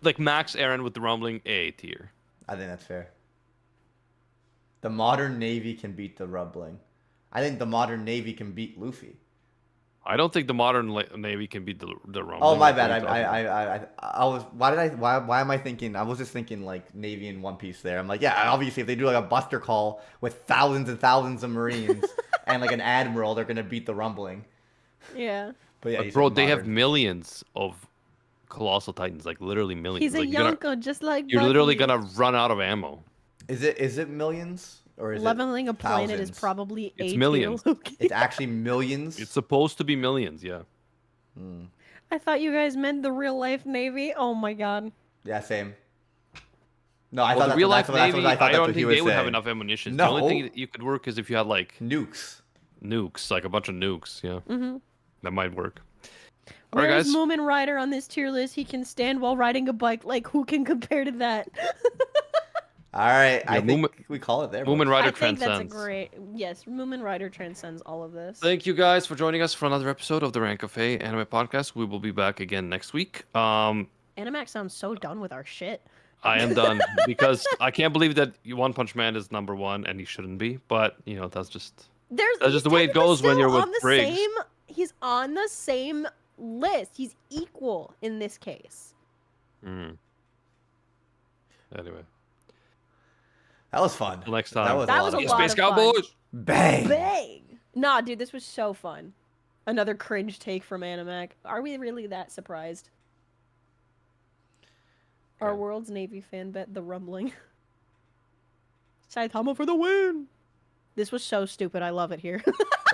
like max Aaron with the rumbling A tier. I think that's fair. The modern Navy can beat the rumbling. I think the modern Navy can beat Luffy. I don't think the modern Navy can beat the rumbling. Oh my bad. What are you talking about? I was. Why am I thinking? I was just thinking like Navy and One Piece there. I'm like, yeah, obviously if they do like a buster call with thousands and thousands of Marines and like an admiral, they're gonna beat the rumbling. yeah. But yeah, But he's bro, like they have modern. millions of colossal titans, like literally millions. He's a Like, you're Yonko, just like you're literally Bucky. gonna run out of ammo. Is it millions or is Leveling it a planet is thousands? probably It's A tier, millions. Loki. It's actually millions. It's supposed to be millions, yeah. I thought you guys meant the real life Navy. Oh my god. Yeah, same. No, I Well, thought the that's real what- life that's what- that's Navy, what I thought I that's don't what he think was they would have saying. enough ammunition. No. The only thing that you could work is if you had like Nukes. nukes, like a bunch of nukes. Yeah, Mm-hmm. that might work. All right, Where's guys. Moomin Rider on this tier list? He can stand while riding a bike. Like, who can compare to that? All right, I think Moomin- we call it there. Moomin folks. Rider I think that's a transcends. great. Yes, Moomin Rider transcends all of this. Thank you guys for joining us for another episode of the Rank Cafe Anime Podcast. We will be back again next week. Animax sounds so done with our shit. I am done because I can't believe that One Punch Man is number one and he shouldn't be. But you know that's just There's That's he's just the way it technically goes when still you're with on the Briggs. He's on the same list. He's equal in this case. anyway. That was fun. Till next time. That That was was a a lot of lot Space fun. of fun. Cowboys. Bang. Bang! Nah, dude, this was so fun. Another cringe take from Animac. Are we really that surprised? Our Yeah. world's Navy fan bet the rumbling. Saitama for the win! This was so stupid. I love it here.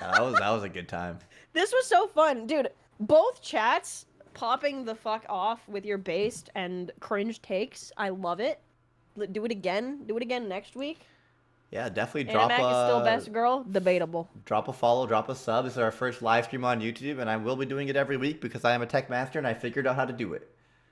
Yeah, that was a good time. This was so fun. Dude, both chats popping the fuck off with your based and cringe takes. I love it. Do it again. Do it again next week. Yeah, definitely drop Animac is still best girl. Debatable. drop a follow, drop a sub. This is our first live stream on YouTube, and I will be doing it every week because I am a tech master and I figured out how to do it.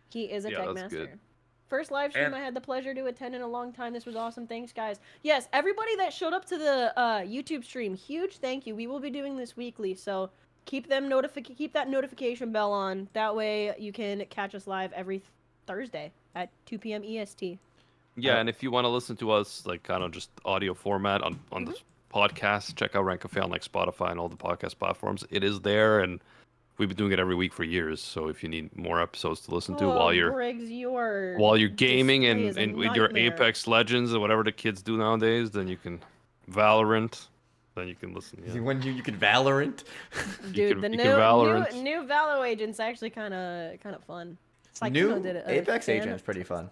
He is a Yeah, tech that's master. good. First live stream And- I had the pleasure to attend in a long time. This was awesome. Thanks, guys. Yes, everybody that showed up to the YouTube stream, huge thank you. We will be doing this weekly, so keep that notification bell on. That way you can catch us live every Thursday at 2 p.m. EST. Yeah, and if you want to listen to us, like kind of just audio format on Mm-hmm. the podcast, check out Rank Cafe on like Spotify and all the podcast platforms. It is there, and we've been doing it every week for years. So if you need more episodes to listen to while you're Briggs, your gaming display and, is a and with your nightmare. Apex Legends or whatever the kids do nowadays, then you can Valorant. Then you can listen. Yeah. When you could Valorant. Dude, can- the you new, can Valorant. new Valo agent's actually kind of fun. It's like New did it, Apex fan agent is of- pretty fun.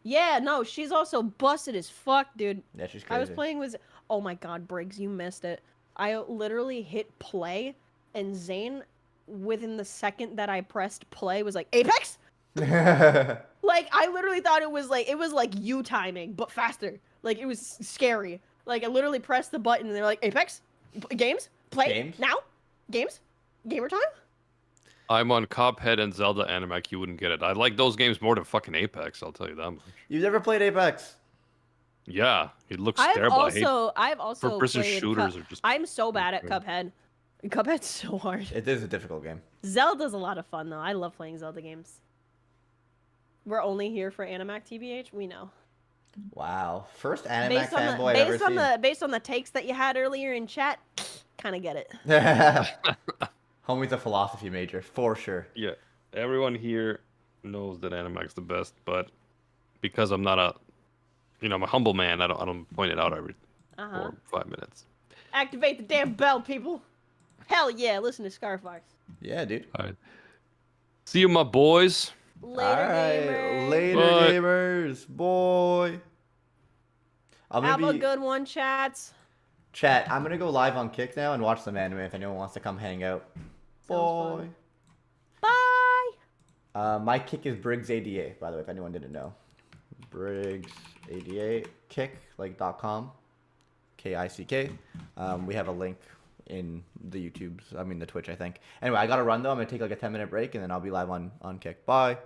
Yeah, no, she's also busted as fuck, dude. Yeah, she's crazy. I was playing with. Oh my god, Briggs, you missed it. I literally hit play, and Zane, within the second that I pressed play, was like, Apex? Like, I literally thought it was like you timing, but faster. Like, it was scary. Like, I literally pressed the button, and they're like, Apex? Games? Play? Games? Now? Games? Gamer time? I'm on Cuphead and Zelda Animac. You wouldn't get it. I like those games more than fucking Apex. I'll tell you that much. You've never played Apex? Yeah, it looks I've terrible. I hate also first-person played shooters are just. I'm so bad at good. Cuphead. Cuphead's so hard. It is a difficult game. Zelda's a lot of fun though. I love playing Zelda games. We're only here for Animac TBH. We know. Wow. First Animax Based on fanboy I've ever seen. based on the takes that you had earlier in chat, kind of get it. Homie's a philosophy major, for sure. Yeah, everyone here knows that Animax the best, but because I'm not I'm a humble man. I don't point it out every 4 or 5 minutes. Activate the damn bell, people. Hell yeah, listen to Scarfox. Yeah, dude. All right. See you, my boys. Later, Alright, gamers. later, Bye. gamers. Boy. I'm Have gonna a good one, chats. Chat, I'm gonna go live on Kick now and watch some anime if anyone wants to come hang out. Boy. Bye. My Kick is Briggs88, by the way, if anyone didn't know. Briggs88, kick, like .com. Kick. We have a link in the the Twitch, I think. Anyway, I gotta run though. I'm gonna take like a 10-minute break and then I'll be live on Kick. Bye.